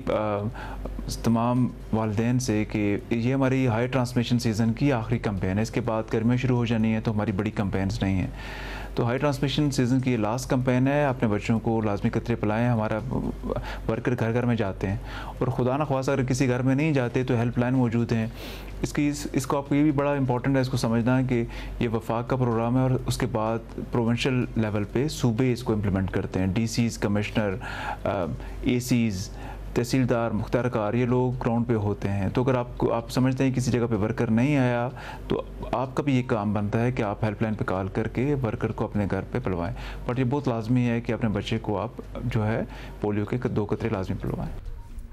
तमाम वालिदैन से कि ये हमारी हाई ट्रांसमिशन सीज़न की आखिरी कैंपेन है। इसके बाद गर्मियाँ शुरू हो जानी है तो हमारी बड़ी कैंपेन्स नहीं हैं। तो हाई ट्रांसमिशन सीज़न की लास्ट कैंपेन है। अपने बच्चों को लाजमी कतरे पिलाएं। हमारा वर्कर घर घर में जाते हैं, और खुदा न ख्वास्ता अगर किसी घर में नहीं जाते तो हेल्पलाइन मौजूद हैं। इसको आपको ये भी बड़ा इंपॉर्टेंट है इसको समझना है कि ये वफाक का प्रोग्राम है, और उसके बाद प्रोविंशियल लेवल पे सूबे इसको इम्प्लीमेंट करते हैं। DCs, कमिश्नर, ACs, तहसीलदार, मुख्तारकार, ये लोग ग्राउंड पे होते हैं। तो अगर आप समझते हैं किसी जगह पे वर्कर नहीं आया तो आपका भी ये काम बनता है कि आप हेल्पलाइन पे कॉल करके वर्कर को अपने घर पे पिलवाएं। बट ये बहुत लाजमी है कि अपने बच्चे को आप जो है पोलियो के 2 कतरे लाजमी पिलवाएं।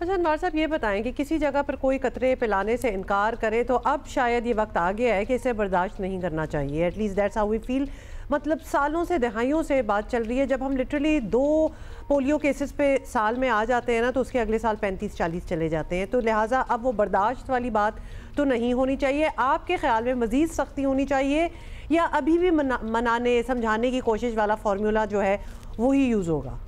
अच्छा अनवार साहब ये बताएं कि किसी जगह पर कोई कतरे पिलाने से इनकार करे तो अब शायद ये वक्त आ गया है कि इसे बर्दाश्त नहीं करना चाहिए। At least that's how we feel. मतलब सालों से, दहाइयों से बात चल रही है, जब हम लिटरली 2 पोलियो केसेस पे साल में आ जाते हैं ना तो उसके अगले साल 35-40 चले जाते हैं। तो लिहाजा अब वो बर्दाश्त वाली बात तो नहीं होनी चाहिए। आपके ख्याल में मज़ीद सख्ती होनी चाहिए या अभी भी मनाने समझाने की कोशिश वाला फार्मूला जो है वही यूज़ होगा?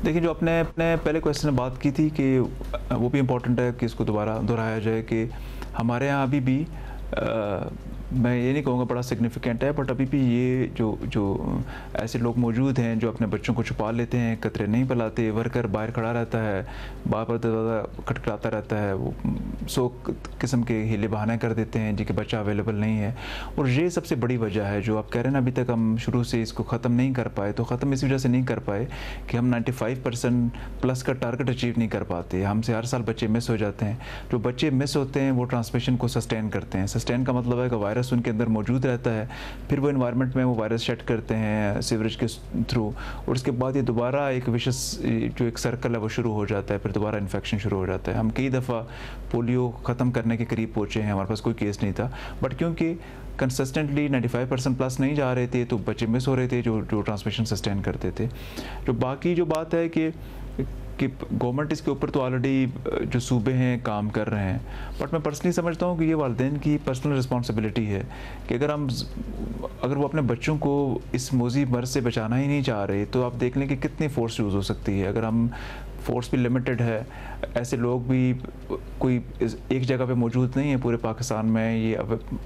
देखिए, जो अपने पहले क्वेश्चन में बात की थी कि वो भी इम्पोर्टेंट है कि इसको दोबारा दोहराया जाए कि हमारे यहाँ अभी भी मैं ये नहीं कहूँगा बड़ा सिग्निफिकेंट है, बट अभी भी ये जो ऐसे लोग मौजूद हैं जो अपने बच्चों को छुपा लेते हैं, कतरे नहीं पिलाते, वर्कर बाहर खड़ा रहता है, बार बार दरवाज़ा खटखटाता रहता है, वो 100 किस्म के हीले बहाने कर देते हैं जी कि बच्चा अवेलेबल नहीं है। और ये सबसे बड़ी वजह है जो आप कह रहे हैं ना, अभी तक हम शुरू से इसको ख़त्म नहीं कर पाए। तो ख़त्म इस वजह से नहीं कर पाए कि हम 95% प्लस का टारगेट अचीव नहीं कर पाते। हमसे हर साल बच्चे मिस हो जाते हैं। जो बच्चे मिस होते हैं वो ट्रांसमिशन को सस्टेन करते हैं। सस्टेन का मतलब है कि वायरस उनके अंदर मौजूद रहता है, फिर वो एनवायरनमेंट में वो वायरस शेड करते हैं सीवरेज के थ्रू, और उसके बाद ये दोबारा एक विशेष जो एक सर्कल है वो शुरू हो जाता है, फिर दोबारा इन्फेक्शन शुरू हो जाता है। हम कई दफ़ा पोलियो ख़त्म करने के करीब पहुँचे हैं, हमारे पास कोई केस नहीं था, बट क्योंकि कंसिस्टेंटली 95% प्लस नहीं जा रहे थे तो बच्चे मिस हो रहे थे जो ट्रांसमिशन सस्टेन करते थे। जो बाकी जो बात है कि गवर्नमेंट इसके ऊपर तो ऑलरेडी जो सूबे हैं काम कर रहे हैं, बट मैं पर्सनली समझता हूँ कि ये वालिदैन की पर्सनल रिस्पॉन्सिबिलिटी है कि अगर वो अपने बच्चों को इस मौजी मर्ज से बचाना ही नहीं चाह रहे तो आप देख लें कि कितनी फोर्स यूज़ हो सकती है। अगर हम फोर्स भी लिमिटेड है, ऐसे लोग भी कोई एक जगह पे मौजूद नहीं है पूरे पाकिस्तान में, ये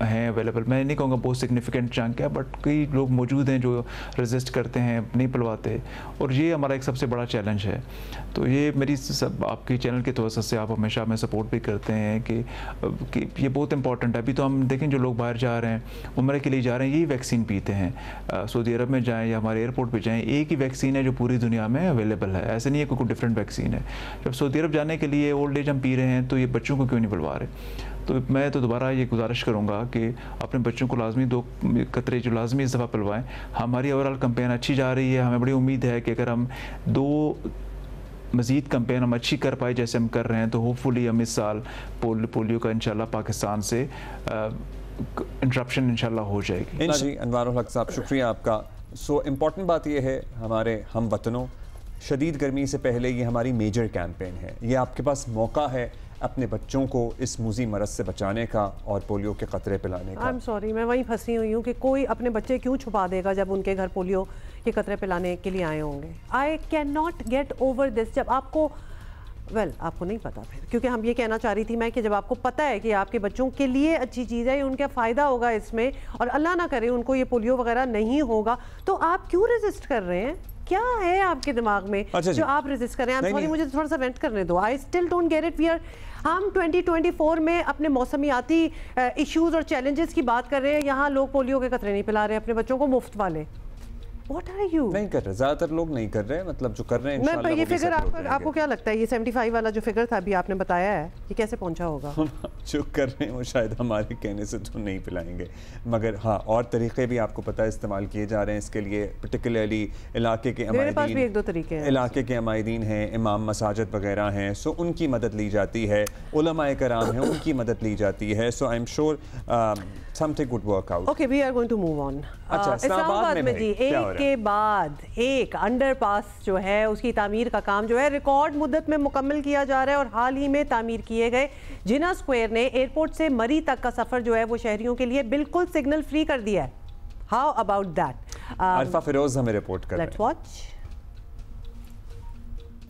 हैं अवेलेबल। मैं नहीं कहूँगा बहुत सिग्निफिकेंट चंक है, बट कई लोग मौजूद हैं जो रेजिस्ट करते हैं, नहीं पिलवाते, और ये हमारा एक सबसे बड़ा चैलेंज है। तो ये मेरी सब आपके चैनल के तवज्जो से आप हमेशा हमें सपोर्ट भी करते हैं कि ये बहुत इंपॉर्टेंट है। अभी तो हम देखें जो लोग बाहर जा रहे हैं, उम्र के लिए जा रहे हैं, यही वैक्सीन पीते हैं। सऊदी अरब में जाएँ या हमारे एयरपोर्ट पर जाएँ, एक ही वैक्सीन है जो पूरी दुनिया में अवेलेबल है, ऐसे नहीं है कोई डिफरेंट वैक्सीन है। जब सऊदी अरब जाने के लिए ओल्ड एज हम पी रहे हैं तो ये बच्चों को क्यों नहीं बुलवा रहे? तो मैं तो दोबारा ये गुजारिश करूँगा कि अपने बच्चों को लाजमी 2 कतरे जो लाजमी इस दफ़ा पिलवाएँ। हमारी ओवरऑल कैंपेन अच्छी जा रही है, हमें बड़ी उम्मीद है कि अगर हम 2 मज़ीद कैंपेन हम अच्छी कर पाए जैसे हम कर रहे हैं तो होपफुली हम इस साल पोलियो का इंशाल्लाह पाकिस्तान से इंटरप्शन इंशाल्लाह हो जाएगी। जी अनवारुल हक साहब, शुक्रिया आपका। सो इम्पॉर्टेंट बात यह है हमारे हम वतनों, शदीद गर्मी से पहले ये हमारी मेजर कैंपेन है। ये आपके पास मौका है अपने बच्चों को इस मूजी मरज से बचाने का और पोलियो के कतरे पिलाने का। आई एम सॉरी, मैं वहीं फंसी हुई हूँ कि कोई अपने बच्चे क्यों छुपा देगा जब उनके घर पोलियो के कतरे पिलाने के लिए आए होंगे। आई can not get over this. जब आपको आपको नहीं पता फिर, क्योंकि हम ये कहना चाह रही थी मैं कि जब आपको पता है कि आपके बच्चों के लिए अच्छी चीज़ है, उनका फ़ायदा होगा इसमें, और अल्लाह ना करे उनको ये पोलियो वगैरह नहीं होगा, तो आप क्यों रेजिस्ट कर रहे हैं? क्या है आपके दिमाग में जो आप रेजिस्ट कर रहे हैं? सॉरी, मुझे थोड़ा सा वेंट करने दो। I still don't get it. हम 2024 में अपने मौसमियाती इश्यूज और चैलेंजेस की बात कर रहे हैं, यहाँ लोग पोलियो के कतरे नहीं पिला रहे अपने बच्चों को मुफ्त वाले। What are you? नहीं कर रहे, ज़्यादातर लोग नहीं कर रहे, मतलब जो कर रहे हैं इंशाल्लाह। मैं ये फिगर आपको क्या लगता है, ये 75 वाला जो फिगर था अभी आपने बताया है, ये कैसे पहुंचा होगा? जो कर रहे हैं वो शायद हमारे कहने से तो नहीं पिलाएंगे, मगर हाँ और तरीके भी आपको पता है इस्तेमाल किए जा रहे हैं इसके लिए। पर्टिकुलरली इलाके के अमायदीन, एक दो तरीके हैं, इलाके के अमायदीन हैं, इमाम मसाजिद वगैरह हैं, सो उनकी मदद ली जाती है, उलमाए कराम हैं उनकी मदद ली जाती है। So I am sure something would work out. Okay, we are going to move on. Islamabad में जी एक के बाद एक अंडरपास जो है उसकी तामीर का काम जो है रिकॉर्ड मुद्दत में मुकम्मल किया जा रहा है, और हाल ही में तामीर किए गए जिना स्क्वायर ने एयरपोर्ट से मरी तक का सफर जो है वो शहरियों के लिए बिल्कुल सिग्नल फ्री कर दिया है। How about that? Alfa Feroz हमें रिपोर्ट कर रहे हैं। Let's watch.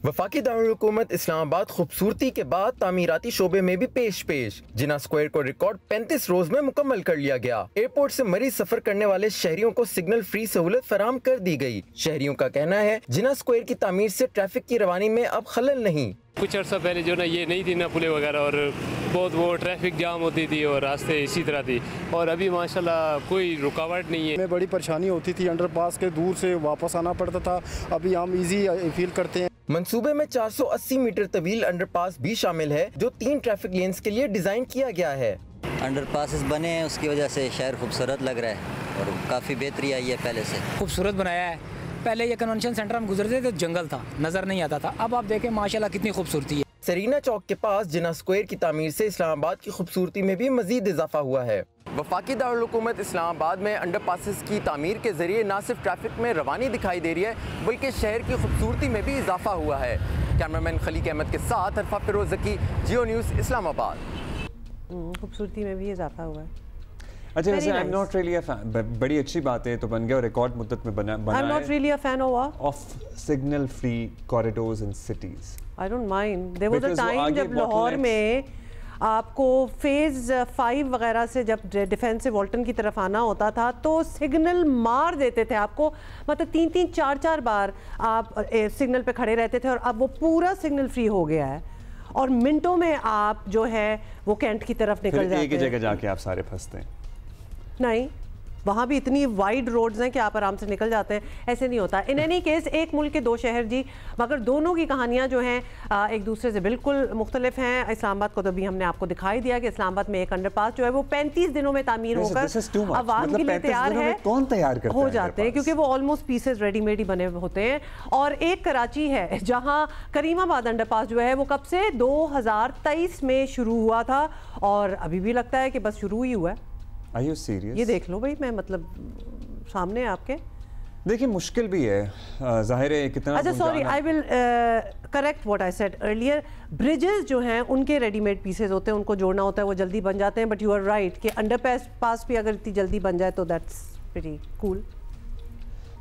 वफाकी दारुल हुकूमत इस्लामाबाद खूबसूरती के बाद तामीराती शोबे में भी पेश। जिना स्क्वायर को रिकॉर्ड 35 रोज में मुकम्मल कर लिया गया। एयरपोर्ट से मरीज सफर करने वाले शहरियों को सिग्नल फ्री सहूलत फराम कर दी गई। शहरियों का कहना है जिना स्क्वायर की तामीर से ट्रैफिक की रवानी में अब खलल नहीं। कुछ अर्सा पहले जो ना ये नहीं थी ना पुलें वगैरह, और बहुत वो ट्रैफिक जाम होती थी और रास्ते इसी तरह थी, और अभी माशाल्लाह कोई रुकावट नहीं है। हमें बड़ी परेशानी होती थी, अंडरपास के दूर से वापस आना पड़ता था, अभी हम इजी फील करते हैं। मंसूबे में 480 मीटर तवील अंडरपास भी शामिल है जो 3 ट्रैफिक लेन्स के लिए डिजाइन किया गया है। अंडरपासेस बने हैं, उसकी वजह से शहर खूबसूरत लग रहा है और काफ़ी बेहतरी आई है पहले से। खूबसूरत बनाया है। पहले ये कन्वेंशन सेंटर हम गुजरते थे तो जंगल था, नज़र नहीं आता था। अब आप देखें माशाल्लाह कितनी खूबसूरती है। सरीना चौक के पास जिन्ना स्क्वायर की तामीर से इस्लामाबाद की खूबसूरती में भी मजीद इजाफा हुआ है। वफाकी दारुल हुकूमत इस्लामाबाद में अंडरपासेस की तामीर के जरिए न सिर्फ ट्रैफिक में रवानी दिखाई दे रही है बल्कि शहर की खूबसूरती में भी इजाफा हुआ है। कैमरामैन खलीक अहमद के साथ अरफा फिरोज जकी, जियो न्यूज़, इस्लामाबाद। खूबसूरती में भी इजाफा हुआ है। अच्छा, वैसे आई am not really a fan, बड़ी अच्छी बात है, तो बन गया और रिकॉर्ड मुद्दत में बना I am not really a fan of signal free corridors in cities. I don't mind, there was a time जब लाहौर में आपको फेज 5 वगैरह से जब डिफेंस से वॉल्टन की तरफ आना होता था तो सिग्नल मार देते थे आपको, मतलब 3-3 4-4 बार आप सिग्नल पे खड़े रहते थे और अब वो पूरा सिग्नल फ्री हो गया है और मिनटों में आप जो है वो कैंट की तरफ निकल जाते हैं। एक ही जगह जाके आप सारे फंसते हैं। नहीं, वहाँ भी इतनी वाइड रोड्स हैं कि आप आराम से निकल जाते हैं, ऐसे नहीं होता। इन एनी केस एक मुल्क के 2 शहर जी, मगर दोनों की कहानियाँ जो हैं एक दूसरे से बिल्कुल मुख्तलिफ हैं। इस्लामाबाद को तो भी हमने आपको दिखाई दिया कि इस्लामाबाद में एक अंडरपास जो है वो 35 दिनों में तामीर होकर आवाम के लिए तैयार है। कौन तैयार करता हो जाते हैं क्योंकि वो ऑलमोस्ट पीसेज रेडीमेड ही बने होते हैं। और एक कराची है जहाँ करीमाबाद अंडरपास जो है वो कब से 2023 में शुरू हुआ था और अभी भी लगता है कि बस शुरू ही हुआ है। Are you serious? ये देख लो भाई, मैं मतलब सामने आपके। देखिए मुश्किल भी है, जाहिर है कितना। अच्छा sorry, I will correct what I said earlier. Bridges जो हैं उनके रेडीमेड पीसेस होते हैं, उनको जोड़ना होता है, वो जल्दी बन जाते हैं। बट यू आर राइट कि अंडरपास भी अगर इतनी जल्दी बन जाए तो दैट्स प्रीटी कूल।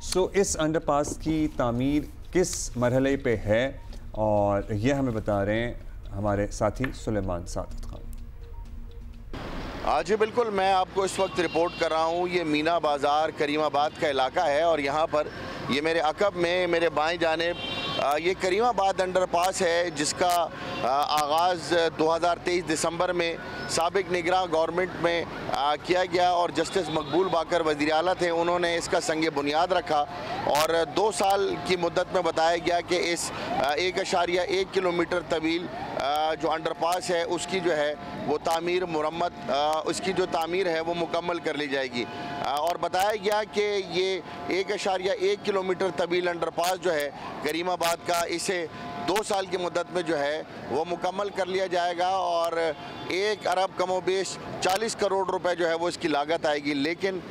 सो इस अंडरपास की तामीर किस मरहले पे है और ये हमें बता रहे हैं हमारे साथी सुलेमान सादत खान। जी बिल्कुल, मैं आपको इस वक्त रिपोर्ट कर रहा हूँ। ये मीना बाज़ार करीमाबाद का इलाका है और यहाँ पर ये मेरे अकब में मेरे बाएं जानिब ये करीमाबाद अंडरपास है जिसका आगाज़ 2023 दिसंबर में साबिक निगरान गवर्नमेंट में किया गया और जस्टिस मकबूल बाकर वज़ीर आला थे, उन्होंने इसका संग बुनियाद रखा और 2 साल की मुद्दत में बताया गया कि इस 1.1 किलोमीटर तवील जो अंडरपास है उसकी जो है वो तामीर मुरम्मत उसकी जो तामीर है वो मुकम्मल कर ली जाएगी और बताया गया कि ये 1.1 किलोमीटर तवील अंडरपास जो है करीमाबाद का, इसे 2 साल की मुद्दत में जो है वो मुकम्मल कर लिया जाएगा और 1 अरब कमोबेश 40 करोड़ रुपए जो है वो इसकी लागत आएगी। लेकिन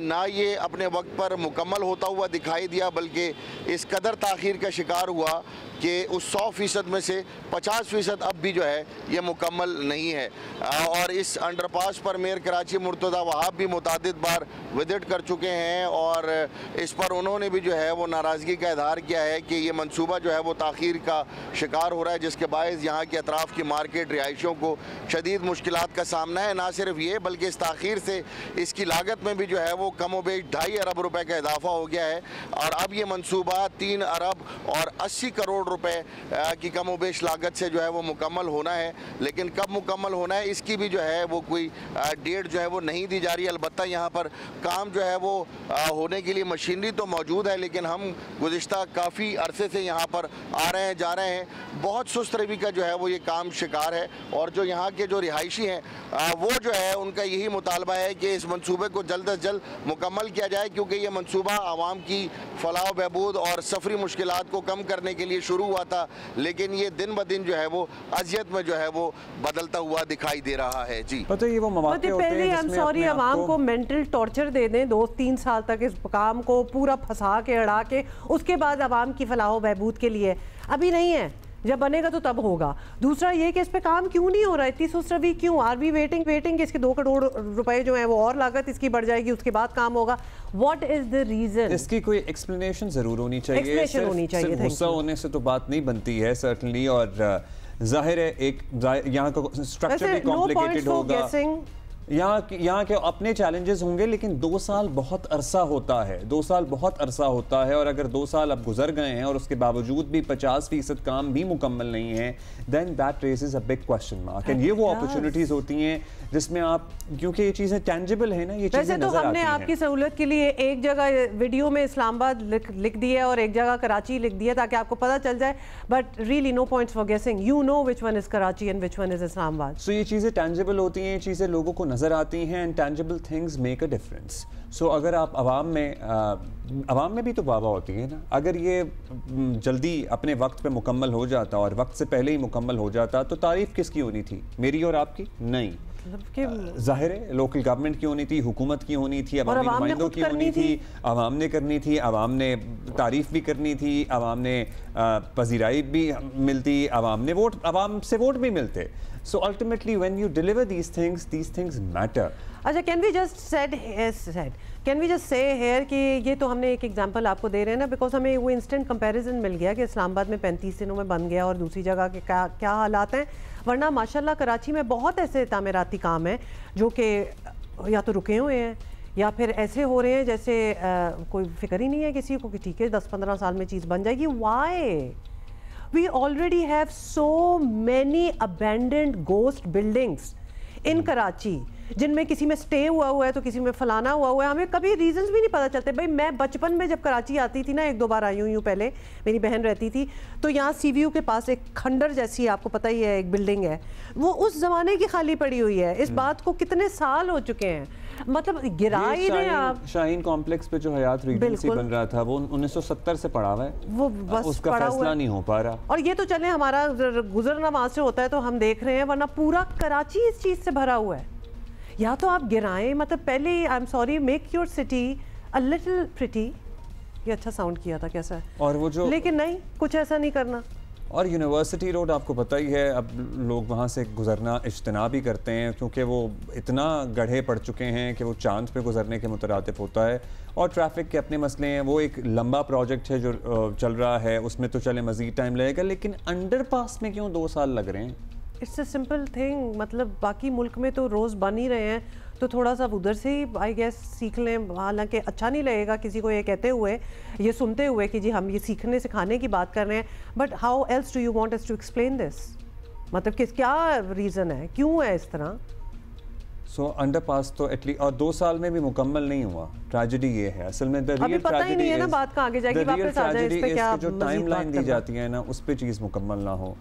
ना ये अपने वक्त पर मुकम्मल होता हुआ दिखाई दिया बल्कि इस कदर ताख़ीर का शिकार हुआ कि उस 100% में से 50% अब भी जो है ये मुकम्मल नहीं है। और इस अंडरपास पर मेयर कराची मुर्तज़ा वहाब भी मुतादिद बार विजिट कर चुके हैं और इस पर उन्होंने भी जो है वो नाराज़गी का इजहार किया है कि ये मनसूबा जो है वो ताख़ीर का शिकार हो रहा है जिसके बायस यहाँ के अतराफ़ की मार्केट रिहाइशों को शदीद मुश्किलात का सामना है। ना सिर्फ ये बल्कि इस ताख़ीर से इसकी लागत में भी जो है वो कम व बेश 2.5 अरब रुपए का इजाफा हो गया है और अब ये मनसूबा 3 अरब और 80 करोड़ रुपए की कम व बेश लागत से जो है वो मुकम्मल होना है। लेकिन कब मुकम्मल होना है इसकी भी जो है वो कोई डेट जो है वो नहीं दी जा रही है। अलबत्ता यहाँ पर काम जो है वो होने के लिए मशीनरी तो मौजूद है लेकिन हम गुज़िश्ता काफ़ी अरसे से यहाँ पर आ रहे हैं जा रहे हैं, बहुत सुस्त रवि का जो है वो ये काम शिकार है और जो यहाँ के जो रिहायशी हैं वो जो है उनका यही मुतालबा है कि इस मनसूबे को जल्द अज जल्द मुकम्मल किया जाए क्योंकि ये मनसूबा आवाम की फलाह बहबूद और सफरी मुश्किलात को कम करने के लिए शुरू हुआ था लेकिन ये दिन ब दिन जो है वो अजियत में जो है वो बदलता हुआ दिखाई दे रहा है। जी पता ये वो मौके होते हैं जिसमें I'm sorry, आवाम को मेंटल टॉर्चर दे दें 2-3 साल तक इस काम को पूरा फंसा के अड़ा के, उसके बाद आवाम की फलाह बहबूद के लिए। अभी नहीं है, जब बनेगा तो तब होगा। दूसरा ये कि इस पे काम क्यों नहीं हो रहा है, इतनी सुस्त रवि क्यों? आर वी वेटिंग कि इसके 2 करोड़ रुपए जो है वो और लागत इसकी बढ़ जाएगी, उसके बाद काम होगा। What is the reason? इसकी कोई एक्सप्लेनेशन जरूर होनी चाहिए। सिर्फ गुस्सा होने से तो बात नहीं बनती है सर्टनली और जाहिर है एक यहाँ का स्ट्रक्चर भी कॉम्प्लिकेटेड होगा। यहाँ के अपने चैलेंजेस होंगे, लेकिन 2 साल बहुत अरसा होता है, 2 साल बहुत अरसा होता है। और अगर 2 साल अब गुजर गए हैं और उसके बावजूद भी 50% काम भी मुकम्मल नहीं है, then that raises a big question mark. And ये वो अपॉर्चुनिटीज होती हैं जिसमें आप, क्योंकि ये चीज़ें टेंजिबल है ना, ये चीज़ें तो नजर आती हमने हैं। आपकी सहूलत के लिए एक जगह वीडियो में इस्लामाबाद लिख दिया और एक जगह कराची लिख दिया ताकि आपको पता चल जाए, but really no points for guessing, you know which one is Karachi and which one is Islamabad. So ये चीज़ें टेंजिबल होती हैं, ये चीज़ें लोगों को नज़र आती हैं, and tangible things make a difference. So अगर आप आवाम में भी तो वाह होती है ना, अगर ये जल्दी अपने वक्त पे मुकम्मल हो जाता और वक्त से पहले ही मुकम्मल हो जाता तो तारीफ़ किसकी होनी थी, मेरी और आपकी? नहीं, जाहिर है लोकल गवर्नमेंट की होनी थी, हुकूमत की होनी थी, अवामी नुमाइंदों की होनी थी, आवाम ने करनी थी, आवाम ने तारीफ भी करनी थी, आवाम ने पजीराई भी मिलती, आवाम से वोट भी मिलते। So ultimately when you deliver these things matter. अच्छा, can we just say here कि ये तो हमने एक एग्जांपल आपको दे रहे हैं ना, बिकॉज हमें वो इंस्टेंट कंपैरिजन मिल गया कि इस्लामाबाद में 35 दिनों में बन गया और दूसरी जगह के क्या हालात हैं, वरना माशाल्लाह कराची में बहुत ऐसे तामीराती काम हैं जो कि या तो रुके हुए हैं या फिर ऐसे हो रहे हैं जैसे कोई फिक्र ही नहीं है किसी को कि ठीक है 10-15 साल में चीज़ बन जाएगी। Why we already have so many abandoned ghost buildings in Karachi, जिनमें किसी में स्टे हुआ है तो किसी में फलाना हुआ है, हमें कभी रीजंस भी नहीं पता चलते। भाई मैं बचपन में जब कराची आती थी ना, 1-2 बार आई हूँ पहले, मेरी बहन रहती थी, तो यहाँ सीवीयू के पास एक खंडर जैसी, आपको पता ही है, एक बिल्डिंग है, वो उस जमाने की खाली पड़ी हुई है। इस बात को कितने साल हो चुके हैं, मतलब गिराई दें आप। शाहीन कॉम्प्लेक्स पे जो हयात रीजेंसी बन रहा था वो 1970 से पड़ा हुआ है, वो बस उसका पड़ा फैसला हुआ नहीं हो पा रहा। और ये तो चले हमारा गुजरना वहां से होता है तो हम देख रहे हैं, वरना पूरा कराची इस चीज से भरा हुआ है। या तो आप गिराएं, मतलब पहले I am sorry, make your city a little pretty, ये अच्छा साउंड किया था कैसा है, और वो जो, लेकिन नहीं, कुछ ऐसा नहीं करना। और यूनिवर्सिटी रोड आपको पता ही है, अब लोग वहाँ से गुजरना इज्तनाब ही करते हैं क्योंकि वो इतना गड्ढे पड़ चुके हैं कि वो चांद पे गुजरने के मुतरातिफ होता है, और ट्रैफिक के अपने मसले हैं। वो एक लंबा प्रोजेक्ट है जो चल रहा है, उसमें तो चले मज़ीद टाइम लगेगा, लेकिन अंडरपास में क्यों 2 साल लग रहे हैं? इट्स अ सिंपल थिंग, मतलब बाकी मुल्क में तो रोज़ बन ही रहे हैं, तो थोड़ा सा उधर से ही आई गेस सीख लें। हालांकि अच्छा नहीं लगेगा किसी को ये कहते हुए, ये सुनते हुए कि जी हम ये सीखने सिखाने की बात कर रहे हैं, but how else do you want us to explain this, मतलब कि क्या रीज़न है, क्यों है इस तरह? सो अंडरपास तो एटलीस्ट, और 2 साल में भी मुकम्मल नहीं हुआ। ट्रेजेडी ये है असल में, अभी पता ही नहीं है ना बात कहाँ आगे जाएगी, वापस आ जाए इस पे क्या जो टाइमलाइन दी जाती है ना, उस पे चीज़ मुकम्मल ना हो।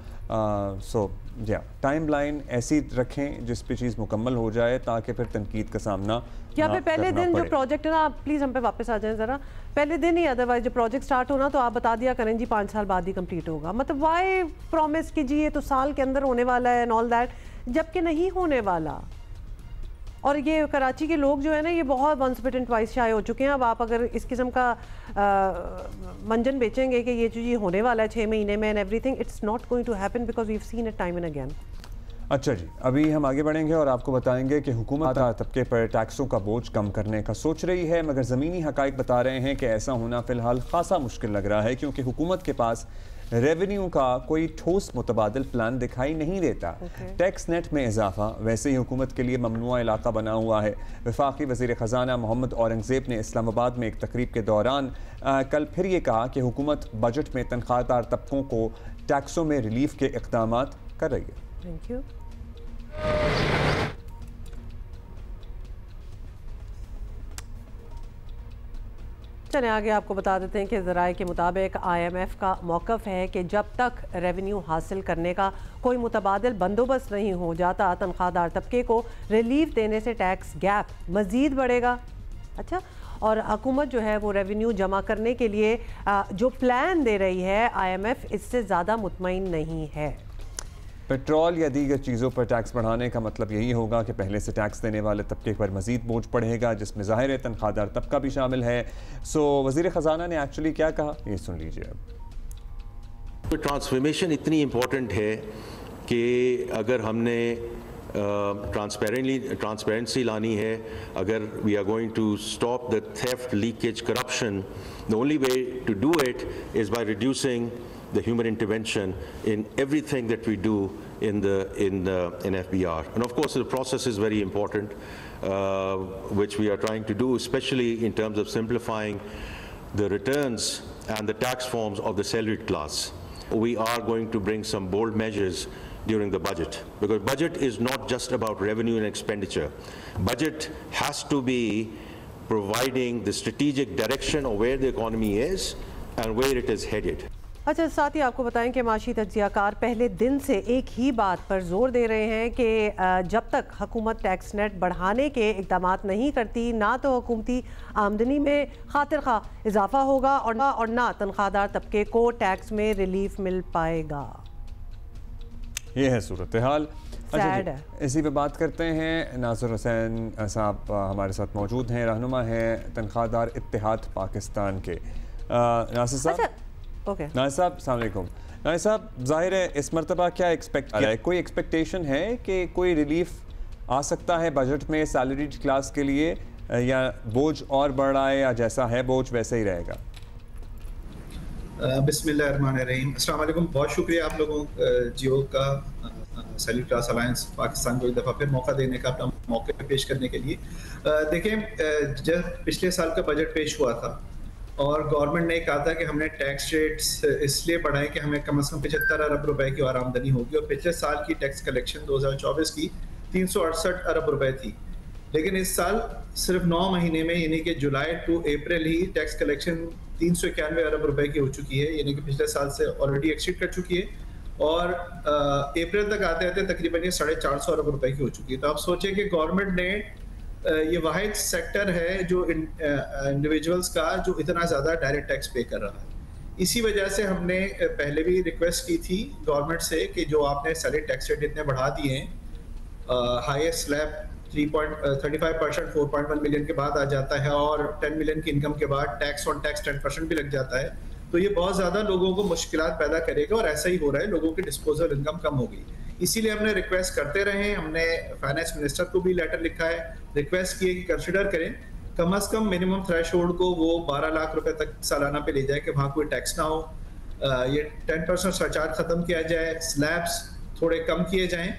सो या टाइमलाइन ऐसी रखें जिस पे चीज़ मुकम्मल हो जाए ताकि फिर तनकीद का सामना या फिर पहले दिन जो प्रोजेक्ट है ना, आप प्लीज़ हम पे वापस आ जाएं ज़रा, पहले दिन ही, अदरवाइज जो प्रोजेक्ट स्टार्ट होना तो आप बता दिया करें जी 5 साल बाद ही कंप्लीट होगा। मतलब वाई प्रॉमिस कीजिए तो साल के अंदर होने वाला है एंड ऑल दैट, जबकि नहीं होने वाला। और ये कराची के लोग जो है ना, ये बहुत वंस बिटन ट्वाइस शाये हो चुके हैं। अब आप अगर इस किस्म का मंजन बेचेंगे कि ये जो ये होने वाला है 6 महीने में and everything, it's not going to happen because we have seen it time and again. अच्छा जी, अभी हम आगे बढ़ेंगे और आपको बताएंगे कि हुकूमत तबके पर टैक्सों का बोझ कम करने का सोच रही है, मगर ज़मीनी हक़ाइक़ बता रहे हैं कि ऐसा होना फ़िलहाल खासा मुश्किल लग रहा है, क्योंकि हुकूमत के पास रेवेन्यू का कोई ठोस मुतबादिल प्लान दिखाई नहीं देता। टैक्स नेट में इजाफा वैसे ही हुकूमत के लिए ममनुआ इलाका बना हुआ है। वफाकी वज़ीर ख़जाना मोहम्मद औरंगज़ेब ने इस्लामाबाद में एक तकरीब के दौरान कल फिर ये कहा कि हुकूमत बजट में तनख्वाहदार तबकों को टैक्सों में रिलीफ के इक़दाम कर रही है। Thank you. चलिए आगे आपको बता देते हैं कि ज़राए के मुताबिक IMF का मौक़िफ़ है कि जब तक रेवेन्यू हासिल करने का कोई मुतबादिल बंदोबस्त नहीं हो जाता, तनख्वाहदार तबके को रिलीफ देने से टैक्स गैप मज़ीद बढ़ेगा। अच्छा, और हुकूमत जो है वो रेवेन्यू जमा करने के लिए जो प्लान दे रही है, IMF इससे ज़्यादा मुतमईन नहीं है। पेट्रोल या दीगर चीज़ों पर टैक्स बढ़ाने का मतलब यही होगा कि पहले से टैक्स देने वाले तबके पर मज़ीद बोझ पड़ेगा, जिसमें ज़ाहिर है तनख्वाहदार तबका भी शामिल है। सो वज़ीर ख़जाना ने एक्चुअली क्या कहा, ये सुन लीजिए अब। तो ट्रांसफॉर्मेशन इतनी इम्पोर्टेंट है कि अगर हमने ट्रांसपेरेंसी लानी है, अगर we are going to stop the theft, leakage, corruption, the only way to do it is by reducing the human intervention in everything that we do in FBR. And of course, the process is very important, which we are trying to do, especially in terms of simplifying the returns and the tax forms of the salaried class. We are going to bring some bold measures during the budget, because budget is not just about revenue and expenditure. Budget has to be providing the strategic direction of where the economy is and where it is headed. अच्छा, साथ ही आपको बताएं कि माशी तज्जियाकार पहले दिन से एक ही बात पर जोर दे रहे हैं कि जब तक हुकूमत टैक्स नेट बढ़ाने के इक़दाम नहीं करती, ना तो हुकूमती आमदनी में खातिर खा इजाफा होगा और ना तनख्वाहदार तबके को टैक्स में रिलीफ मिल पाएगा। ये है सूरत हाल। अच्छा, इसी पे बात करते हैं। नासिर हुसैन साहब हमारे साथ मौजूद हैं, रहनुमा हैं तनख्वाहदार इत्तेहाद पाकिस्तान के। नासिर साहब, ओके। नासिर साहब, अस्सलाम वालेकुम। नासिर साहब, जाहिर है इस मरतबा क्या एक्सपेक्ट किया है? कोई एक्सपेक्टेशन है कि कोई रिलीफ आ सकता है बजट में सैलरीड क्लास के लिए, या बोझ और बढ़ रहा है या जैसा है बोझ वैसे ही रहेगा? बिस्मिल्लाहिर्रहमानिर्रहीम। अस्सलाम वालेकुम। बहुत शुक्रिया आप लोगों जियो का सैलरीड क्लास अलायंस पाकिस्तान को एक दफ़ा फिर मौका देने का, अपना मौके पे पेश करने के लिए। देखें, जब पिछले साल का बजट पेश हुआ था और गवर्नमेंट ने कहा था कि हमने टैक्स रेट्स इसलिए बढ़ाए कि हमें कम से कम 75 अरब रुपए की और आमदनी होगी, और पिछले साल की टैक्स कलेक्शन 2024 की 368 अरब रुपए थी। लेकिन इस साल सिर्फ 9 महीने में, यानी कि जुलाई टू अप्रैल ही टैक्स कलेक्शन 391 अरब रुपए की हो चुकी है, यानी कि पिछले साल से ऑलरेडी एक्सीड कर चुकी है, और अप्रैल तक आते आते तकरीबन ये 450 अरब रुपए की हो चुकी है। तो आप सोचें कि गवर्नमेंट ने ये वाहिद सेक्टर है जो इंडिविजुअल्स का जो इतना ज़्यादा डायरेक्ट टैक्स पे कर रहा है। इसी वजह से हमने पहले भी रिक्वेस्ट की थी गवर्नमेंट से कि जो आपने सैलरी टैक्स रेट इतने बढ़ा दिए हैं, हाईएस्ट स्लैब 3.35% 4.1 मिलियन के बाद आ जाता है, और 10 मिलियन की इनकम के बाद टैक्स ऑन टैक्स 10% भी लग जाता है, तो ये बहुत ज़्यादा लोगों को मुश्किलात पैदा करेगा, और ऐसा ही हो रहा है, लोगों की डिस्पोजल इनकम कम हो गई। इसीलिए हमने रिक्वेस्ट करते रहे, हमने फाइनेंस मिनिस्टर को भी लेटर लिखा है, रिक्वेस्ट किए कि कंसिडर करें कम से कम मिनिमम थ्रेशोल्ड को वो 12 लाख रुपए तक सालाना पे ले जाए कि वहाँ कोई टैक्स ना हो, ये 10% सरचार्ज ख़त्म किया जाए, स्लैब्स थोड़े कम किए जाएँ,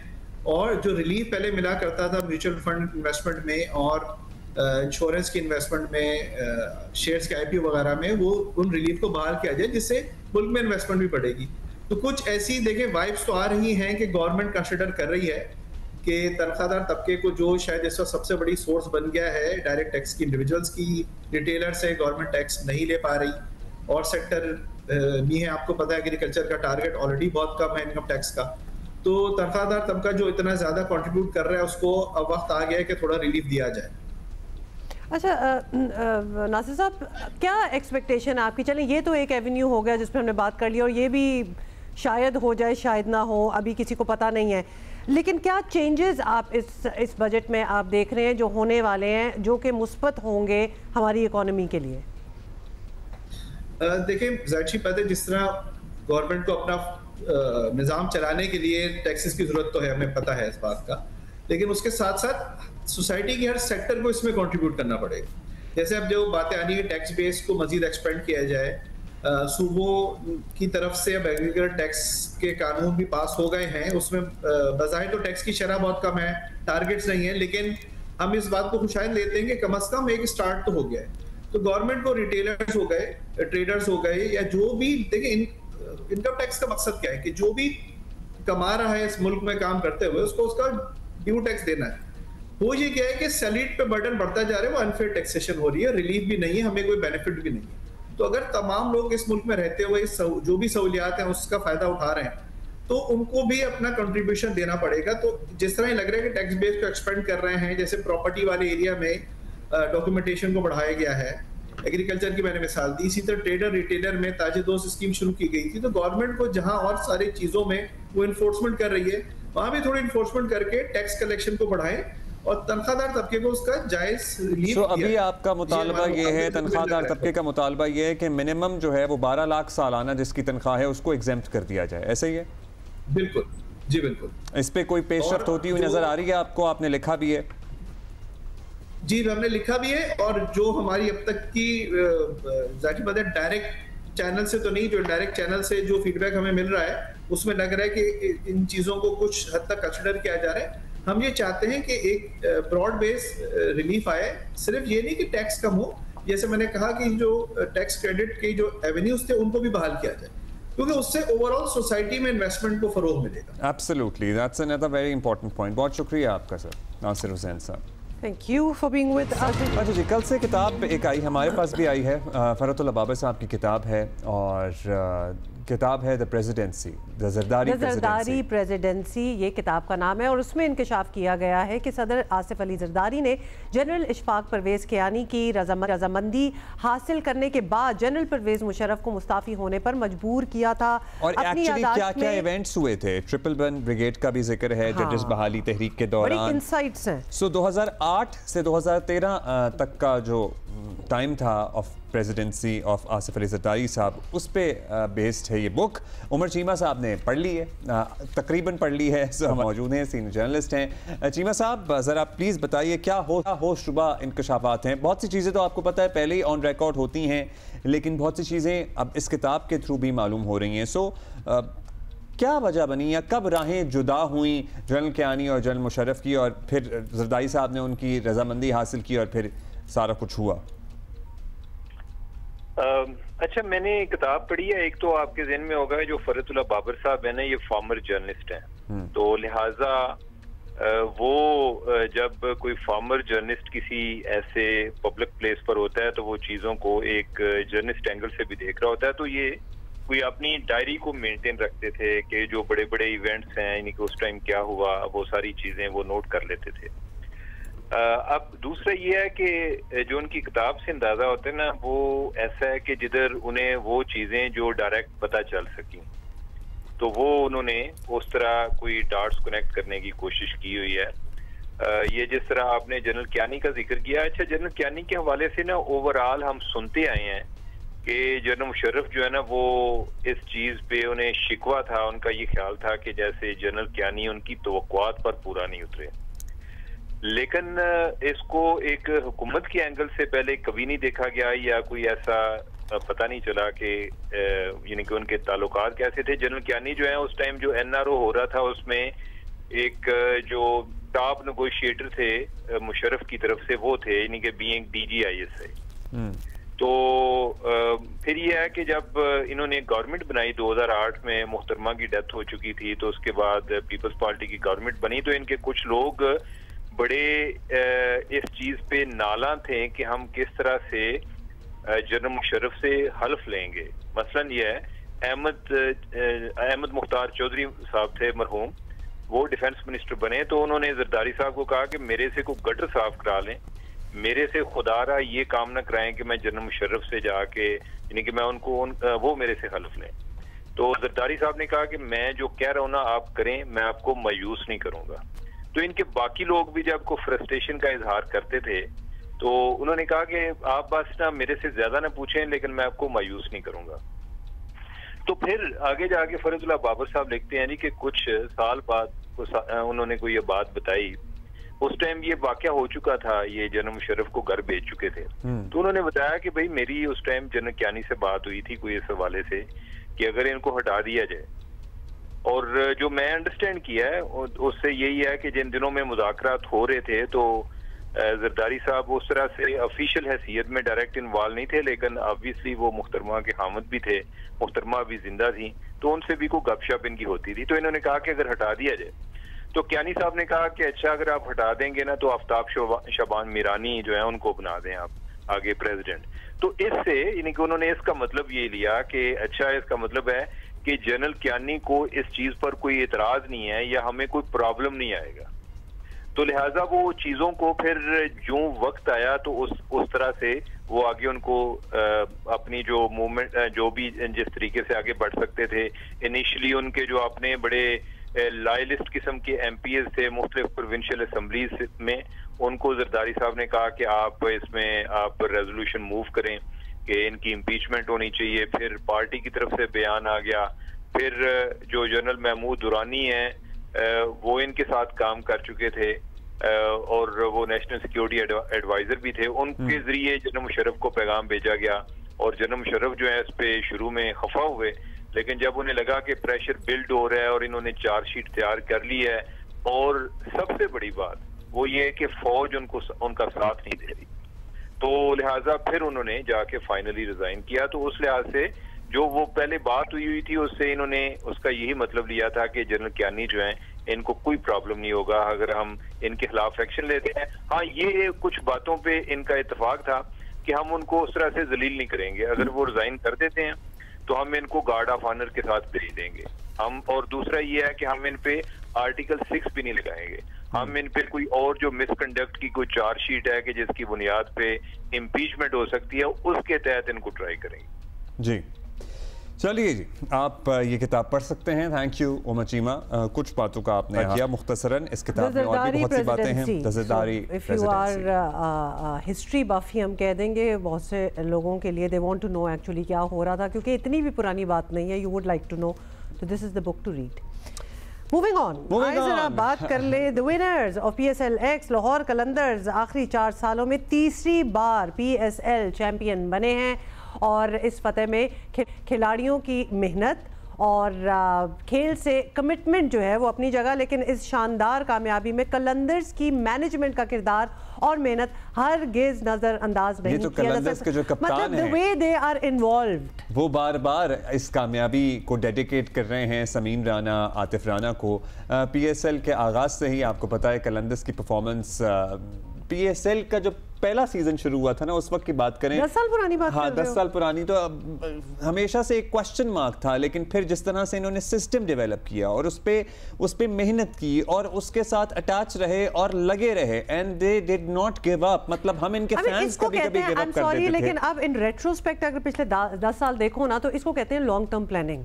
और जो रिलीफ पहले मिला करता था म्यूचुअल फंड इन्वेस्टमेंट में और इंश्योरेंस की इन्वेस्टमेंट में, शेयर्स के IPO वगैरह में, वो उन रिलीफ को बहाल किया जाए, जिससे मुल्क में इन्वेस्टमेंट भी बढ़ेगी। तो कुछ ऐसी देखें वाइब्स तो आ रही हैं कि गवर्नमेंट कंसिडर कर रही है कि तनख्वाहदार तबके को, जो शायद इस वक्त सबसे बड़ी सोर्स बन गया है डायरेक्ट टैक्स की, इंडिविजुअल्स की, रिटेलर से गवर्नमेंट टैक्स नहीं ले पा रही, और सेक्टर भी है, आपको पता है एग्रीकल्चर का टारगेट ऑलरेडी बहुत कम है इनकम टैक्स का, तो तनख्वाहदार तबका जो इतना ज़्यादा कंट्रीब्यूट कर रहा है उसको अब वक्त आ गया है कि थोड़ा रिलीफ दिया जाए। अच्छा, नासिर साहब, क्या एक्सपेक्टेशन है आपकी? चलें, ये तो एक एवेन्यू हो गया जिसमें हमने बात कर ली, और ये भी शायद हो जाए शायद ना हो, अभी किसी को पता नहीं है, लेकिन क्या चेंजेस आप इस बजट में आप देख रहे हैं जो होने वाले हैं, जो कि मुस्बत होंगे हमारी इकोनॉमी के लिए? देखिए, ज़ाहिर बात है, जिस तरह गवर्नमेंट को अपना निज़ाम चलाने के लिए टैक्सेस की ज़रूरत तो है, हमें पता है इस बात का, लेकिन उसके साथ साथ सोसाइटी के हर सेक्टर को इसमें कंट्रीब्यूट करना पड़ेगा। जैसे अब जो बातें आ रही है टैक्स बेस को मजीद एक्सपेंड किया जाए, सूबों की तरफ से अब एग्रीकल्चर टैक्स के कानून भी पास हो गए हैं, उसमें बज़ाहिर तो टैक्स की शरह बहुत कम है, टारगेट्स नहीं है, लेकिन हम इस बात को खुशाइंद लेते हैं कि कम अज़ कम एक स्टार्ट तो हो गया है। तो गवर्नमेंट को रिटेलर्स हो गए, ट्रेडर्स हो गए, या जो भी, देखिए इनकम टैक्स का मकसद क्या है कि जो भी कमा रहा है इस मुल्क में काम करते हुए, उसको उसका ड्यू टैक्स देना है। वो ये क्या है कि सैलरीड पे बर्डन बढ़ता जा रहा है, वो अनफेयर टैक्सेशन हो रही है, रिलीफ भी नहीं है, हमें कोई बेनिफिट भी नहीं है। तो अगर तमाम लोग इस मुल्क में रहते हुए जो भी सहूलियात हैं उसका फायदा उठा रहे हैं, तो उनको भी अपना कंट्रीब्यूशन देना पड़ेगा। तो जिस तरह लग रहा है कि टैक्स बेस को एक्सपेंड कर रहे हैं, जैसे प्रॉपर्टी वाले एरिया में डॉक्यूमेंटेशन को बढ़ाया गया है, एग्रीकल्चर की मैंने मिसाल दी, इसी तरह ट्रेडर रिटेलर में ताजे-दोस्त स्कीम शुरू की गई थी। तो गवर्नमेंट को जहां और सारी चीजों में वो इन्फोर्समेंट कर रही है, वहां भी थोड़ी इन्फोर्समेंट करके टैक्स कलेक्शन को बढ़ाएं और तनख्वाहदार तबके को उसका जायज रिलीफ दिया। अभी आपका मुतालबा ये है, तनख्वाहदार तबके का मुतालबा ये है कि मिनिमम जो है वो 12 लाख सालाना जिसकी तनख्वाह है उसको एग्जेम्प्ट कर दिया जाए, ऐसा ही है? बिल्कुल जी, बिल्कुल। इस पे कोई पेशरफ्त होती हुई नजर आ रही है आपको? आपने लिखा भी है? जी, हमने लिखा भी है, और जो हमारी अब तक की जाहिर बात है डायरेक्ट चैनल से तो नहीं, जो डायरेक्ट चैनल से जो फीडबैक हमें मिल रहा है उसमें लग रहा है कि इन चीज़ों को कुछ हद तक कंसिडर किया जा रहा है। हम ये चाहते हैं कि एक ब्रॉड बेस रिलीफ आए, सिर्फ ये नहीं कि टैक्स कम हो, जैसे मैंने कहा कि जो टैक्स क्रेडिट के जो एवेन्यूज थे उनको भी बहाल किया जाए, क्योंकि उससे ओवरऑल सोसाइटी में इन्वेस्टमेंट को फरोग मिलेगा। Absolutely, that's another very important point. बहुत शुक्रिया आपका सर, नासिर हुसैन साहब। Thank you for being with us. अच्छा जी, कल से किताब एक आई, हमारे पास भी आई है, फरहतुल्लाह बाबर साहब की किताब है, और किताब है the presidency, the Zardari presidency, ये किताब का नाम है। और उसमें इंकशाफ किया गया है कि सदर आसिफ अली जरदारी ने जनरल इशफाक परवेज़ कियानी की रजामंदी हासिल करने के बाद जनरल परवेज़ मुशर्रफ को मुस्ताफ़ी होने पर मजबूर किया था। और एक्चुअली क्या क्या इवेंट्स हुए थे, 111 ब्रिगेड का भी जिक्र है, जजेस बहाली तहरीक के दौरान, बड़ी इंसाइट्स हैं। सो 2008 से 2013 तक का जो टाइम था of presidency of Asif Ali Zardari साहब, उस पे बेस्ड है ये बुक। उमर चीमा साहब ने पढ़ ली है, तकरीबन पढ़ ली है, सो हम मौजूद हैं, सीनियर जर्नलिस्ट हैं। चीमा साहब, ज़रा प्लीज़ बताइए क्या होशरुबा इंकशाफात हैं। बहुत सी चीज़ें तो आपको पता है पहले ही ऑन रिकॉर्ड होती हैं, लेकिन बहुत सी चीज़ें अब इस किताब के थ्रू भी मालूम हो रही हैं। सो क्या वजह बनी या कब राहें जुदा हुई जनरल कियानी और जनरल मुशर्रफ की, और फिर जरदारी साहब ने उनकी रजामंदी हासिल की और फिर सारा कुछ हुआ? अच्छा, मैंने किताब पढ़ी है, एक तो आपके ज़हन में होगा जो फरहतुल्लाह बाबर साहब है ना, ये फॉर्मर जर्नलिस्ट हैं, तो लिहाजा वो जब कोई फॉर्मर जर्नलिस्ट किसी ऐसे पब्लिक प्लेस पर होता है तो वो चीज़ों को एक जर्नलिस्ट एंगल से भी देख रहा होता है। तो ये कोई अपनी डायरी को मेंटेन रखते थे कि जो बड़े बड़े इवेंट्स हैं, यानी कि उस टाइम क्या हुआ, वो सारी चीज़ें वो नोट कर लेते थे। अब दूसरा ये है कि जो उनकी किताब से अंदाजा होता है ना, वो ऐसा है कि जिधर उन्हें वो चीजें जो डायरेक्ट पता चल सकी, तो वो उन्होंने उस तरह कोई डॉट्स कनेक्ट करने की कोशिश की हुई है। ये जिस तरह आपने जनरल कियानी का जिक्र किया, अच्छा जनरल कियानी के हवाले से ना ओवरऑल हम सुनते आए हैं कि जनरल मुशर्रफ जो है ना, वो इस चीज पे उन्हें शिकवा था, उनका ये ख्याल था कि जैसे जनरल कियानी उनकी तवक्कुआत पर पूरा नहीं उतरे। लेकिन इसको एक हुकूमत के एंगल से पहले कभी नहीं देखा गया, या कोई ऐसा पता नहीं चला कि यानी कि उनके ताल्लुकात कैसे थे। जनरल कियानी जो है उस टाइम जो एनआरओ हो रहा था, उसमें एक जो टॉप नेगोशिएटर थे मुशर्रफ की तरफ से, वो थे यानी कि बीइंग DGISI। तो फिर ये है कि जब इन्होंने गवर्नमेंट बनाई 2008 में, मुहतरमा की डेथ हो चुकी थी, तो उसके बाद पीपल्स पार्टी की गवर्नमेंट बनी, तो इनके कुछ लोग बड़े इस चीज पे नाला थे कि हम किस तरह से जनरल मुशर्रफ से हल्फ लेंगे। मसलन ये है, अहमद मुख्तार चौधरी साहब थे मरहूम, वो डिफेंस मिनिस्टर बने, तो उन्होंने जरदारी साहब को कहा कि मेरे से कोई गटर साफ करा लें, मेरे से खुदारा ये काम ना कराएं कि मैं जनरल मुशर्रफ से जाके, यानी कि मैं उनको वो मेरे से हल्फ लें। तो जरदारी साहब ने कहा कि मैं जो कह रहा हूँ ना आप करें, मैं आपको मायूस नहीं करूंगा। तो इनके बाकी लोग भी जब को फ्रस्ट्रेशन का इजहार करते थे, तो उन्होंने कहा कि आप बस ना मेरे से ज्यादा ना पूछें, लेकिन मैं आपको मायूस नहीं करूंगा। तो फिर आगे जाके फरहतुल्लाह बाबर साहब लिखते हैं कि कुछ साल बाद उन्होंने कोई ये बात बताई। उस टाइम ये वाकया हो चुका था, ये जनरल मुशर्रफ को घर भेज चुके थे। तो उन्होंने बताया कि भाई मेरी उस टाइम जनरल कियानी से बात हुई थी कोई इस हवाले से कि अगर इनको हटा दिया जाए, और जो मैं अंडरस्टैंड किया है उससे यही है कि जिन दिनों में मुज़ाकरात हो रहे थे, तो जरदारी साहब उस तरह से ऑफिशियल हैसियत में डायरेक्ट इन्वॉल्व नहीं थे, लेकिन ऑब्वियसली वो मुहतरमा के हामिद भी थे, मुहतरमा भी जिंदा थी, तो उनसे भी कोई गपशप इनकी होती थी। तो इन्होंने कहा कि अगर हटा दिया जाए, तो कियानी साहब ने कहा कि अच्छा अगर आप हटा देंगे ना, तो आफ्ताब शबान मीरानी जो है उनको बना दें आप आगे प्रेसिडेंट। तो इससे यानी कि उन्होंने इसका मतलब ये लिया कि अच्छा इसका मतलब है कि जनरल कियानी को इस चीज पर कोई एतराज नहीं है या हमें कोई प्रॉब्लम नहीं आएगा। तो लिहाजा वो चीजों को फिर जो वक्त आया तो उस तरह से वो आगे उनको अपनी जो मूवमेंट जो भी जिस तरीके से आगे बढ़ सकते थे, इनिशियली उनके जो अपने बड़े लॉयलिस्ट किस्म के MPs थे मुख्तलिफ प्रोविंशियल असम्बलीज में, उनको जरदारी साहब ने कहा कि आप इसमें आप रेजोल्यूशन मूव करें कि इनकी इम्पीचमेंट होनी चाहिए। फिर पार्टी की तरफ से बयान आ गया, फिर जो जनरल महमूद दुरानी हैं वो इनके साथ काम कर चुके थे और वो नेशनल सिक्योरिटी एडवाइजर भी थे, उनके जरिए जनरल मुशर्रफ को पैगाम भेजा गया और जनरल मुशर्रफ जो है इस पे शुरू में खफा हुए, लेकिन जब उन्हें लगा कि प्रेशर बिल्ड हो रहा है और इन्होंने चार्जशीट तैयार कर ली है, और सबसे बड़ी बात वो ये है कि फौज उनका साथ नहीं दे रही, तो लिहाजा फिर उन्होंने जाके फाइनली रिजाइन किया। तो उस लिहाज से जो वो पहले बात हुई थी उससे इन्होंने उसका यही मतलब लिया था कि जनरल कियानी जो है इनको कोई प्रॉब्लम नहीं होगा अगर हम इनके खिलाफ एक्शन लेते हैं। हाँ, ये कुछ बातों पे इनका इत्तेफाक था कि हम उनको उस तरह से जलील नहीं करेंगे, अगर वो रिजाइन कर देते हैं तो हम इनको गार्ड ऑफ ऑनर के साथ भेज देंगे हम, और दूसरा ये है कि हम इन पे आर्टिकल 6 भी नहीं लगाएंगे, हम इन पे कोई और जो मिसकंडक्ट की कोई चार्जशीट है कि जिसकी बुनियाद पे इम्पीचमेंट हो सकती है उसके तहत इनको ट्राई करेंगे। जी चलिए जी, आप ये किताब पढ़ सकते हैं। Thank you Umar Cheema. कुछ बातों का आपने किया मुख्तसरन, इस किताब में और भी बहुत सी बातें हैं। दज़रदारी if you are history buff ही हम कह देंगे, बहुत से लोगों के लिए they want to know actually क्या हो रहा था, क्योंकि इतनी भी पुरानी बात नहीं है, you would like to know, तो this is the book to read. Moving on, आइए जरा बात कर ले the winners of PSL X Lahore Qalandars आखिरी 4 सालों में तीसरी बार PSL चैंपियन बने हैं, और इस फतेह में खिलाड़ियों की मेहनत और खेल से कमिटमेंट जो है वो अपनी जगह, लेकिन इस शानदार कामयाबी में कलंदर्स की मैनेजमेंट का किरदार और मेहनत हरगिज नजरअंदाज नहीं तो किया जा के जो कप्तान मतलब the way they are involved, वो बार बार इस कामयाबी को डेडिकेट कर रहे हैं समीम राना, आतिफ राना को। PSL के आगाज से ही आपको पता है कलंदर्स की परफॉर्मेंस, PSL का जो पहला सीजन शुरू हुआ था ना, उस वक्त की बात करें, 10 साल पुरानी बात, हाँ 10 साल पुरानी, तो हमेशा से एक क्वेश्चन मार्क था, लेकिन फिर जिस तरह से इन्होंने सिस्टम डेवलप किया और उस पे मेहनत की और उसके साथ अटैच रहे और लगे रहे, and they did not give up. मतलब हम इनके फैंस कभी-कभी गिव अप कर देते थे, लेकिन अब इन रेट्रोस्पेक्ट अगर पिछले 10 साल देखो ना, तो इसको कहते हैं लॉन्ग टर्म प्लानिंग।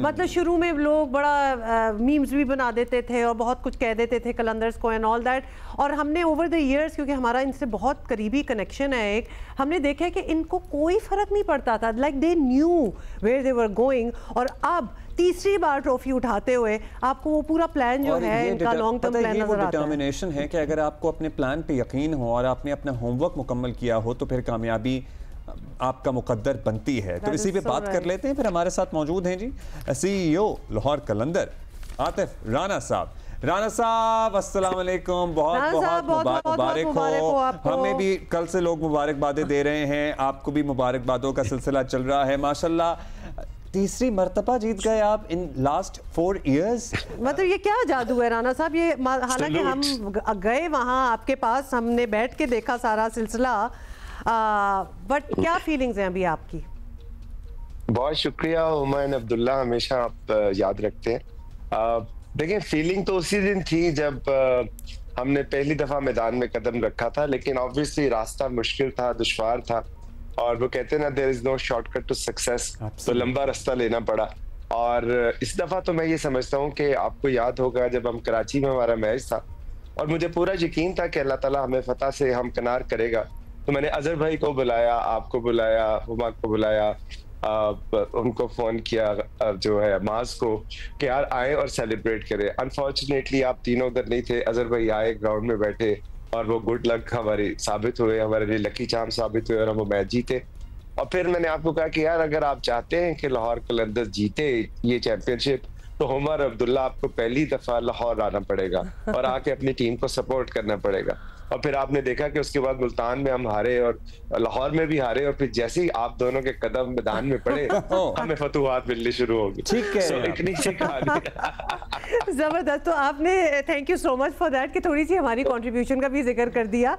मतलब शुरू में लोग बड़ा मीम्स भी बना देते थे और बहुत कुछ कह देते थे कलंदर्स को एंड ऑल दैट, और हमने ओवर द ईयर्स, क्योंकि हमारा इनसे बहुत करीबी कनेक्शन है एक, हमने देखा है कि इनको कोई फर्क नहीं पड़ता था, like they knew where they were going, और अब तीसरी बार ट्रॉफी उठाते हुए आपको वो पूरा प्लान जो है इनका लॉन्ग टर्म प्लान नजर आता है। डिटर्मिनेशन है कि अगर आपको अपने प्लान पे यकीन हो और आपने अपना होमवर्क मुकम्मल किया हो तो फिर कामयाबी आपका मुकद्दर बनती है। तो इसी पे बात कर लेते हैं। फिर हमारे साथ मौजूद हैं जी CEO लाहौर कलंदर आतिफ राना साहब। राना साहब अस्सलाम वालेकुम, बहुत बहुत मुबारक हो। हमें भी कल से लोग मुबारकबादें दे रहे हैं, आपको भी मुबारकबादों का सिलसिला चल रहा है माशाल्लाह। तीसरी मर्तबा जीत गए आप इन लास्ट 4 इयर्स। मतलब ये क्या जादू है राना साहब, ये हालांकि हम गए वहाँ आपके पास, हमने बैठ के देखा सारा सिलसिला, बट क्या फीलिंग्स हैं अभी आपकी? बहुत शुक्रिया हुमायूं अब्दुल्ला, हमेशा आप याद रखते हैं। देखिए, फीलिंग तो उसी दिन थी जब हमने पहली दफा मैदान में कदम रखा था, लेकिन ऑब्वियसली रास्ता मुश्किल था, दुश्वार था, और वो कहते हैं ना, there is no shortcut to success, तो लंबा रास्ता लेना पड़ा। और इस दफा तो मैं ये समझता हूँ कि आपको याद होगा जब हम कराची में हमारा मैच था और मुझे पूरा यकीन था कि अल्लाह ताला हमें फतह से हमकिनार करेगा, तो मैंने अजहर भाई को बुलाया, आपको बुलाया, हुमा को बुलाया, उनको फोन किया जो है माज को कि यार आए और सेलिब्रेट करें। अनफॉर्चुनेटली आप तीनों उधर नहीं थे, अजहर भाई आए, ग्राउंड में बैठे, और वो गुड लक हमारी साबित हुए, हमारे लिए लकी चार्म साबित हुए और हम वो मैच जीते। और फिर मैंने आपको कहा कि यार अगर आप चाहते हैं कि लाहौर कलंदर्स जीते ये चैंपियनशिप, तो उमर अब्दुल्ला आपको पहली दफा लाहौर आना पड़ेगा और आके अपनी टीम को सपोर्ट करना पड़ेगा। और फिर आपने देखा कि उसके बाद मुल्तान में हम हारे और लाहौर में भी हारे, और फिर जैसे ही आप दोनों के कदम मैदान में पड़े हमें फतुहात मिलनी शुरू होगी। ठीक है, इतनी सी कहानी। जबरदस्त। तो आपने thank you so much for that कि थोड़ी सी हमारी कंट्रीब्यूशन का भी जिक्र कर दिया,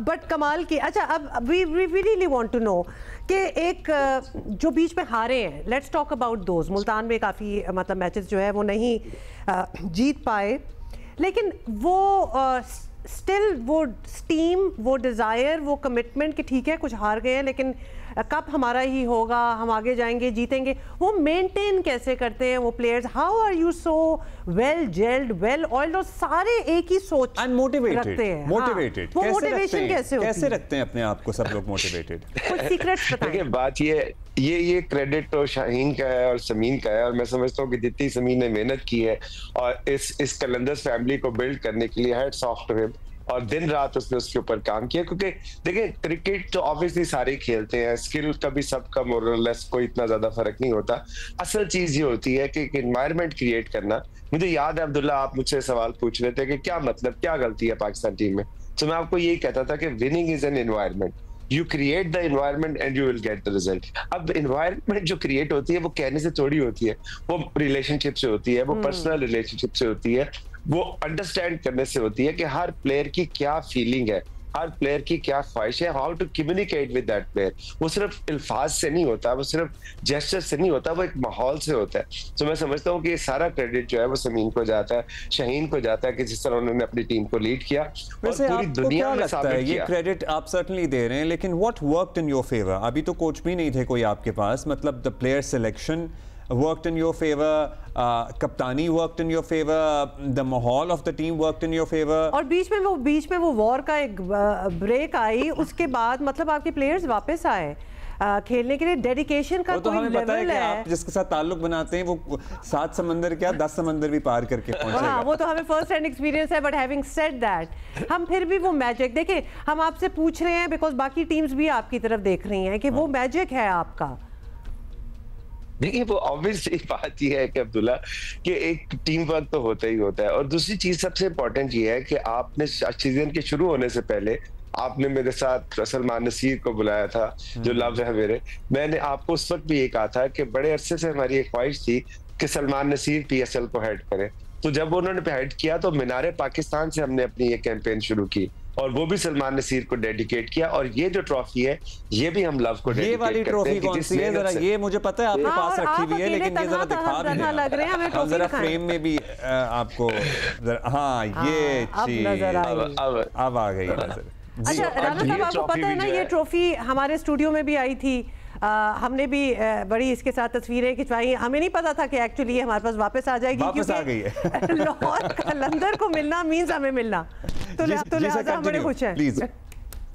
बट कमाल की। अच्छा, अब we really want to know कि एक जो बीच में हारे हैं, let's talk about those. Multan में काफ़ी मतलब मैचेस जो है वो नहीं जीत पाए, लेकिन वो स्टिल वो स्टीम, वो डिज़ायर, वो कमिटमेंट कि ठीक है कुछ हार गए हैं लेकिन कप हमारा ही होगा, हम आगे जाएंगे, जीतेंगे, वो मेंटेन कैसे करते हैं वो players? How are you so well gelled, well oiled, और सारे एक ही सोच रखते हैं? मोटिवेटेड वो मोटिवेशन कैसे रखते हैं अपने आप को सब लोग मोटिवेटेड? कुछ सीक्रेट्स बताएं। देखिए, बात ये क्रेडिट तो शाहीन का है और समीन का है, और मैं समझता हूँ कि जितनी समीन ने मेहनत की है और इस कलंदर्स फैमिली को बिल्ड करने के लिए, हैट्स ऑफ टू हिम। और दिन रात उसने उसके ऊपर काम किया, क्योंकि देखिए क्रिकेट तो ऑब्वियसली सारे खेलते हैं, स्किल का भी सबका मोरलेस कोई इतना ज्यादा फर्क नहीं होता। असल चीज ये होती है कि एक एनवायरनमेंट क्रिएट करना। मुझे याद है अब्दुल्ला, आप मुझसे सवाल पूछ रहे थे कि क्या मतलब, क्या गलती है पाकिस्तान टीम में, तो मैं आपको यही कहता था कि winning is an environment, you create the environment and you will get the result. अब एनवायरनमेंट जो क्रिएट होती है वो कहने से थोड़ी होती है, वो रिलेशनशिप से होती है, वो पर्सनल रिलेशनशिप से होती है, वो अंडरस्टैंड करने से होती है कि हर प्लेयर की क्या फीलिंग है, हर प्लेयर की क्या ख्वाहिश है, how to communicate with that player. वो सिर्फ अल्फाज से नहीं होता, वो सिर्फ जेस्चर से नहीं होता, वो एक माहौल से होता है। तो मैं समझता हूँ कि ये सारा क्रेडिट जो है वो समीन को जाता है, शाहीन को जाता है कि जिस तरह उन्होंने अपनी टीम को लीड किया और पूरी दुनिया में साबित किया। ये क्रेडिट आप सर्टनली दे रहे हैं, लेकिन what worked in your favour? अभी तो कोच भी नहीं थे कोई आपके पास, मतलब the player selection worked in your favor, कप्तानी worked in your favor, the माहौल of the team worked in your favor। और बीच में वो वॉर का एक ब्रेक आई, उसके बाद मतलब आपके प्लेयर्स वापस आए खेलने के लिए, डेडिकेशन का तो कोई हमें पता है कि है। आप जिसके साथ ताल्लुक बनाते हैं वो 7 समंदर क्या 10 समंदर भी पार करके पहुंचेगा। हाँ, वो तो हमें फर्स्ट हैंड एक्सपीरियंस है, बट हैविंग सेड दैट हम फिर भी वो मैजिक देखें, हम आपसे पूछ रहे हैं बिकॉज बाकी टीम्स भी आपकी तरफ देख रही हैं कि वो मैजिक है आपका। देखिए वो ऑब्वियसली बात यह है कि अब्दुल्ला कि एक टीम वर्क तो होता ही होता है, और दूसरी चीज सबसे इंपॉर्टेंट ये है कि आपने सीजन के शुरू होने से पहले आपने मेरे साथ सलमान नसीर को बुलाया था, जो लव्स है मेरे। मैंने आपको उस वक्त भी ये कहा था कि बड़े अरसे से हमारी एक ख्वाहिश थी कि सलमान नसीर PSL को हेड करें। तो जब उन्होंने हेड किया तो मीनारे पाकिस्तान से हमने अपनी ये कैंपेन शुरू की, और वो भी सलमान नसीर को डेडिकेट किया। और ये जो ट्रॉफी है ये भी हम लव को डेडिकेट करते हैं। ये वाली ट्रॉफी कौन सी है? जरा ये मुझे पता है आपके पास रखी हुई है, लेकिन ये जरा दिखा भी नहीं, जरा फ्रेम में भी आपको। हाँ ये अब आ गई नजर। अच्छा राना साहब, आपको पता है ना ये ट्रॉफी हमारे स्टूडियो में भी आई थी, हमने भी बड़ी इसके साथ तस्वीरें खिंचवाई। हमें नहीं पता था कि एक्चुअली ये हमारे पास वापस आ जाएगी, वापस आ गई है। लाहौर कलंदर को मिलना मींस हमें मिलना, तो लिहाजा हम बड़े खुश हैं।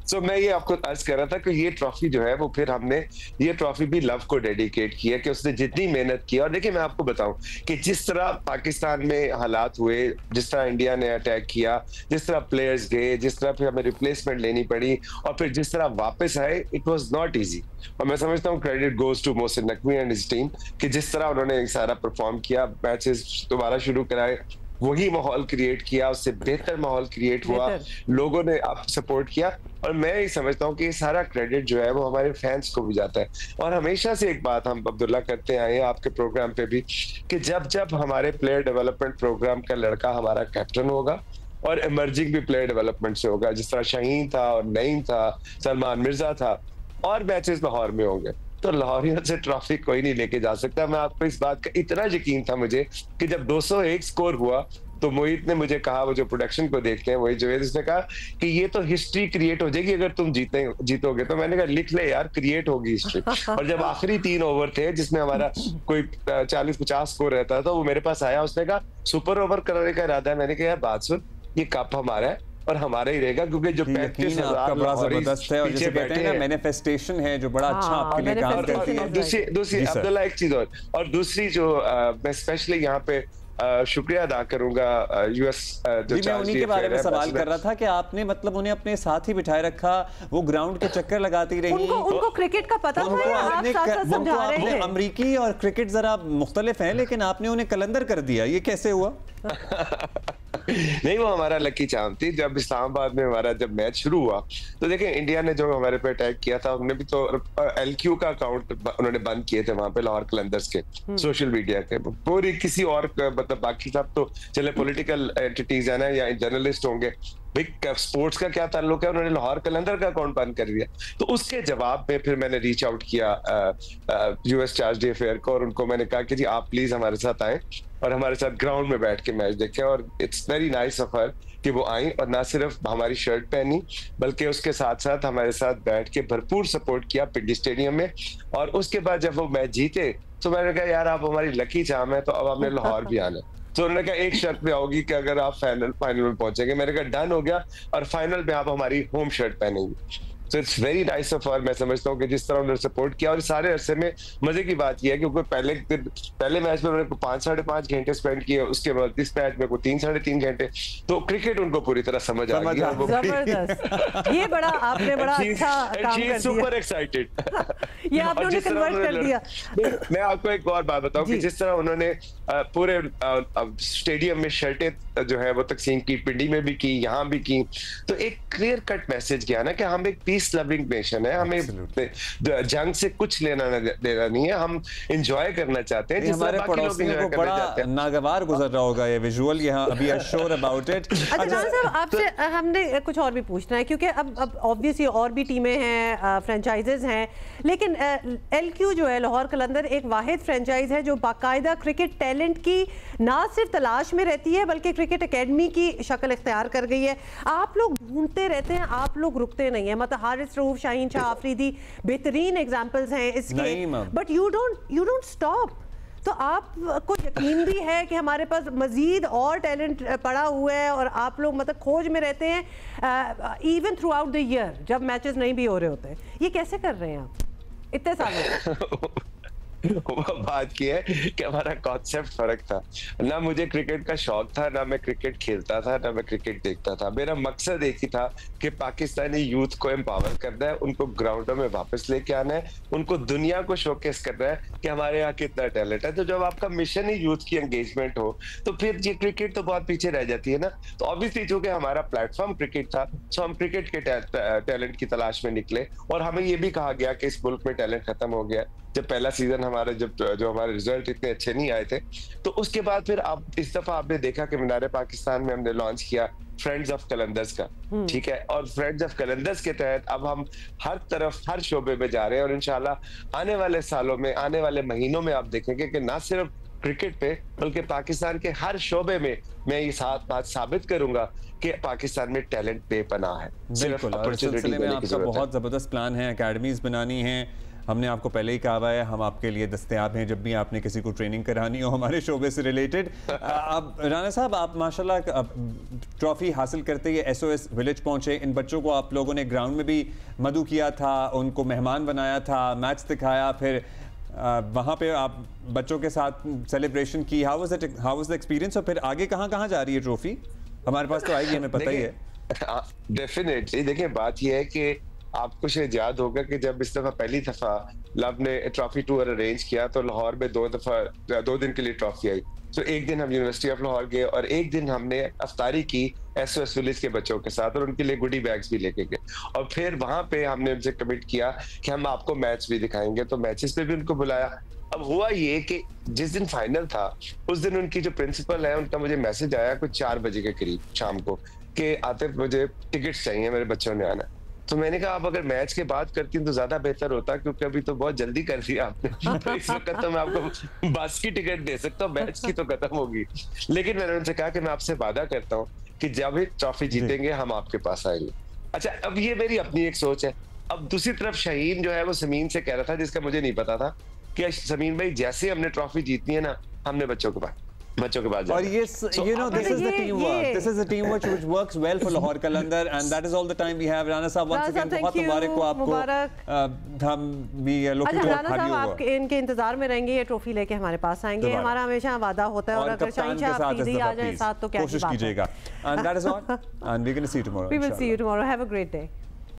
तो मैं ये आपको अर्ज कर रहा था कि ये ट्रॉफी जो है वो फिर हमने ये ट्रॉफी भी लव को डेडिकेट किया कि उसने जितनी मेहनत की। और देखिए मैं आपको बताऊं कि जिस तरह पाकिस्तान में हालात हुए, जिस तरह इंडिया ने अटैक किया, जिस तरह प्लेयर्स गए, जिस तरह फिर हमें रिप्लेसमेंट लेनी पड़ी, और फिर जिस तरह वापस आए, इट वाज नॉट इजी। और मैं समझता हूँ credit goes to Mohsin Naqvi and his team कि जिस तरह उन्होंने सारा परफॉर्म किया, मैचेस दोबारा शुरू कराए, वही माहौल क्रिएट किया, उससे बेहतर माहौल क्रिएट हुआ, लोगों ने आप सपोर्ट किया। और मैं ये समझता हूँ कि ये सारा क्रेडिट जो है वो हमारे फैंस को भी जाता है। और हमेशा से एक बात हम अब्दुल्ला करते आए हैं आपके प्रोग्राम पे भी, कि जब जब हमारे प्लेयर डेवलपमेंट प्रोग्राम का लड़का हमारा कैप्टन होगा, और इमर्जिंग भी प्लेयर डेवलपमेंट से होगा, जिस तरह शाहीन था और नईम था, सलमान मिर्जा था, और मैचेस लाहौर में होंगे, तो लाहौरियों से ट्रॉफी कोई नहीं लेके जा सकता। मैं आपको इस बात का इतना यकीन था मुझे कि जब 201 स्कोर हुआ तो मोहित ने मुझे कहा, वो जो प्रोडक्शन को देखते हैं वही जो उसने कहा कि ये तो हिस्ट्री क्रिएट हो जाएगी अगर तुम जीतोगे। तो मैंने कहा लिख ले यार, क्रिएट होगी हिस्ट्री। और जब आखिरी 3 ओवर थे जिसमें हमारा कोई 40-50 स्कोर रहता था, वो मेरे पास आया, उसने कहा सुपर ओवर कराने का इरादा है। मैंने कहा यार बात सुन, ये कप हमारा है और हमारा ही रहेगा, क्योंकि जो 35,000 बड़ा जबरदस्त है, और जैसे कहते हैं ना मैनिफेस्टेशन है जो बड़ा अच्छा आपके लिए काम करती है। दूसरी अब्दुल्ला एक चीज और दूसरी जो मैं स्पेशली यहाँ पे शुक्रिया अदा करूंगा US जी, मैं उन्हीं के बारे में सवाल कर रहा था कि आपने मतलब उन्हें अपने साथ ही बिठाए रखा, वो ग्राउंड के चक्कर लगाती रही। उनको क्रिकेट का पता था, आप साथ-साथ समझा रहे थे। अमेरिकी और क्रिकेट जरा मुख्तलिफ है, लेकिन आपने उन्हें कलंदर कर दिया, ये कैसे हुआ? नहीं, वो हमारा लकी चांद थी। जब इस्लामाबाद में हमारा जब मैच शुरू हुआ तो देखें इंडिया ने जो हमारे पे अटैक किया था, उन्होंने भी तो LQ का अकाउंट उन्होंने बंद किए थे वहां पे लाहौर कलंदर्स के सोशल मीडिया के। पूरी किसी और मतलब बाकी सब तो चले पॉलिटिकल एंटिटीज है ना या जर्नलिस्ट होंगे, स्पोर्ट्स का क्या ताल्लुक है, उन्होंने लाहौर कलंदर का अकाउंट बंद कर दिया। तो उसके जवाब में फिर मैंने रीच आउट किया US चार्ज डे फेयर को, और उनको मैंने कहा कि जी आप प्लीज हमारे साथ आए और हमारे साथ ग्राउंड में बैठ के मैच देखें। और it's very nice of her कि वो आई और ना सिर्फ हमारी शर्ट पहनी बल्कि उसके साथ साथ हमारे साथ बैठ के भरपूर सपोर्ट किया पिंडी स्टेडियम में। और उसके बाद जब वो मैच जीते तो मैंने कहा यार आप हमारी लकी चाम है, तो अब आपने लाहौर भी आना। तो उन्होंने कहा एक शर्त पे आओगी कि अगर आप फाइनल में पहुंचेंगे। मैंने कहा डन हो गया, और फाइनल में आप हमारी होम शर्ट पहनेंगे। So it's very nice of her. मैं समझता हूँ कि जिस तरह उन्होंने सपोर्ट किया, और सारे अरसे में मजे की बात यह है कि पहले मैच में उन्होंने 5-5.5 घंटे स्पेंड किए, उसके बाद इस मैच में 3-3.5 घंटे, तो क्रिकेट उनको पूरी तरह समझ आ गया। जबरदस्त, ये बड़ा आपने बड़ा अच्छा काम कर दिया। सुपर एक्साइटेड, ये आप लोगों ने कन्वर्ट कर दिया। मैं आपको एक और बात बताऊं कि जिस तरह उन्होंने पूरे स्टेडियम में शर्टें जो है वो तकसीम की, पिंडी में भी की, यहाँ भी की, तो एक क्लियर कट मैसेज गया ना कि हम एक पीस लविंग नेशन है, हमें जंग से कुछ लेना देना नहीं है, हम एंजॉय करना चाहते हैं। हमारे पड़ोसियों को बड़ा नागवार गुजर रहा होगा ये विजुअल, यहाँ अभी श्योर अबाउट इट। अच्छा राना साहब, आपसे हमने कुछ और भी पूछना है, क्योंकि अब ऑब्वियसली और भी टीमें हैं, फ्रेंचाइजेज हैं, लेकिन LQ जो है लाहौर कलंदर एक वाहिद फ्रेंचाइज है जो बाकायदा क्रिकेट टैलेंट की ना सिर्फ तलाश में रहती है बल्कि क्रिकेट एकेडमी की शक्ल इख्तियार कर गई है। आप लोग ढूंढते रहते हैं, आप लोग रुकते नहीं है। मतलब हारिस रऊफ, शाहीन शाह आफरीदी बेहतरीन एग्जांपल्स हैं इसके, बट यू डोंट स्टॉप। तो आपको यकीन भी है कि हमारे पास मजीद और टैलेंट पड़ा हुआ है और आप लोग मतलब खोज में रहते हैं even through out the year जब मैचेस नहीं भी हो रहे होते। ये कैसे कर रहे हैं आप इतने सालों? बात की है कि हमारा कॉन्सेप्ट फर्क था ना। मुझे क्रिकेट का शौक था, ना मैं क्रिकेट खेलता था, ना मैं क्रिकेट देखता था। मेरा मकसद एक ही था कि पाकिस्तानी यूथ को एम्पावर करना है, उनको ग्राउंडों में वापस लेके आना है, उनको दुनिया को शोकेस करना है कि हमारे यहाँ कितना टैलेंट है। तो जब आपका मिशन ही यूथ की एंगेजमेंट हो तो फिर ये क्रिकेट तो बहुत पीछे रह जाती है ना। तो ऑब्वियसली चूंकि हमारा प्लेटफॉर्म क्रिकेट था, तो हम क्रिकेट के टैलेंट की तलाश में निकले, और हमें ये भी कहा गया कि इस मुल्क में टैलेंट खत्म हो गया। जब पहला सीजन हमारा जो हमारे रिजल्ट इतने अच्छे नहीं आए थे, तो उसके बाद फिर आप इस दफा आपने देखा कि मीनार पाकिस्तान में हमने लॉन्च किया फ्रेंड्स ऑफ कलंदर्स का, ठीक है। और फ्रेंड्स ऑफ कलंदर्स के तहत अब हम हर तरफ हर शोबे में जा रहे हैं, और इंशाल्लाह आने वाले सालों में, आने वाले महीनों में आप देखेंगे कि ना सिर्फ क्रिकेट पे बल्कि पाकिस्तान के हर शोबे में मैं ये बात साबित करूंगा कि पाकिस्तान में टैलेंट बेपनाह है। बिल्कुल, और इस सिलसिले में आपका बहुत जबरदस्त प्लान है, एकेडमीज बनानी है। हमने आपको पहले ही कहा है हम आपके लिए दस्तयाब हैं जब भी आपने किसी को ट्रेनिंग करानी हो हमारे शोबे से रिलेटेड। अब राना साहब, आप माशाल्लाह ट्रॉफी हासिल करते ही SOS विलेज पहुंचे। इन बच्चों को आप लोगों ने ग्राउंड में भी मदू किया था, उनको मेहमान बनाया था, मैच दिखाया, फिर वहाँ पे आप बच्चों के साथ सेलिब्रेशन की। हाउ वाज द एक्सपीरियंस, और फिर आगे कहाँ कहाँ जा रही है ट्रॉफी? हमारे पास तो आएगी, हमें पता ही है। डेफिनेटली, देखिए बात यह है कि आपको शायद याद होगा कि जब इस दफा पहली दफा लब ने ट्रॉफी टूर अरेंज किया तो लाहौर में 2 दिन के लिए ट्रॉफी आई। तो एक दिन हम यूनिवर्सिटी ऑफ लाहौर गए और एक दिन हमने अफ्तारी की SOS विलेज के बच्चों के साथ, और उनके लिए गुडी बैग्स भी लेके गए। और फिर वहां पे हमने उनसे कमिट किया कि हम आपको मैच भी दिखाएंगे, तो मैचेस पे भी उनको बुलाया। अब हुआ ये कि जिस दिन फाइनल था उस दिन उनकी जो प्रिंसिपल है उनका मुझे मैसेज आया कुछ 4 बजे के करीब शाम को कि आतिफ मुझे टिकट्स चाहिए, मेरे बच्चों ने आना। तो मैंने कहा आप अगर मैच के बाद करती तो ज्यादा बेहतर होता, क्योंकि अभी तो बहुत जल्दी कर दिया आपने। तो इस वक्त तो मैं आपको बस की टिकट दे सकता हूँ, मैच की तो खत्म होगी। लेकिन मैंने उनसे कहा कि मैं आपसे वादा करता हूँ कि जब भी ट्रॉफी जीतेंगे हम आपके पास आएंगे। अच्छा, अब ये मेरी अपनी एक सोच है। अब दूसरी तरफ शाहीन जो है वो समीन से कह रहा था, जिसका मुझे नहीं पता था, कि समीन भाई जैसे हमने ट्रॉफी जीतनी है ना, हमने बच्चों के पास और ये you know this is the teamwork, this is the teamwork which works well for Lahore Qalandar, and that is all the time we have. Rana साहब, once again बहुत मुबारक हो आपको। हम भी अच्छा राना साहब, आप इनके इंतजार में रहेंगे, ये ट्रॉफी लेके हमारे पास आएंगे, हमारा हमेशा वादा होता है। और अगर शाहीन शाह आफरीदी आ जाए साथ तो क्या कोशिश कीजिएगा। And that is all, and we're going to see you tomorrow. We will see you tomorrow. Have a great day.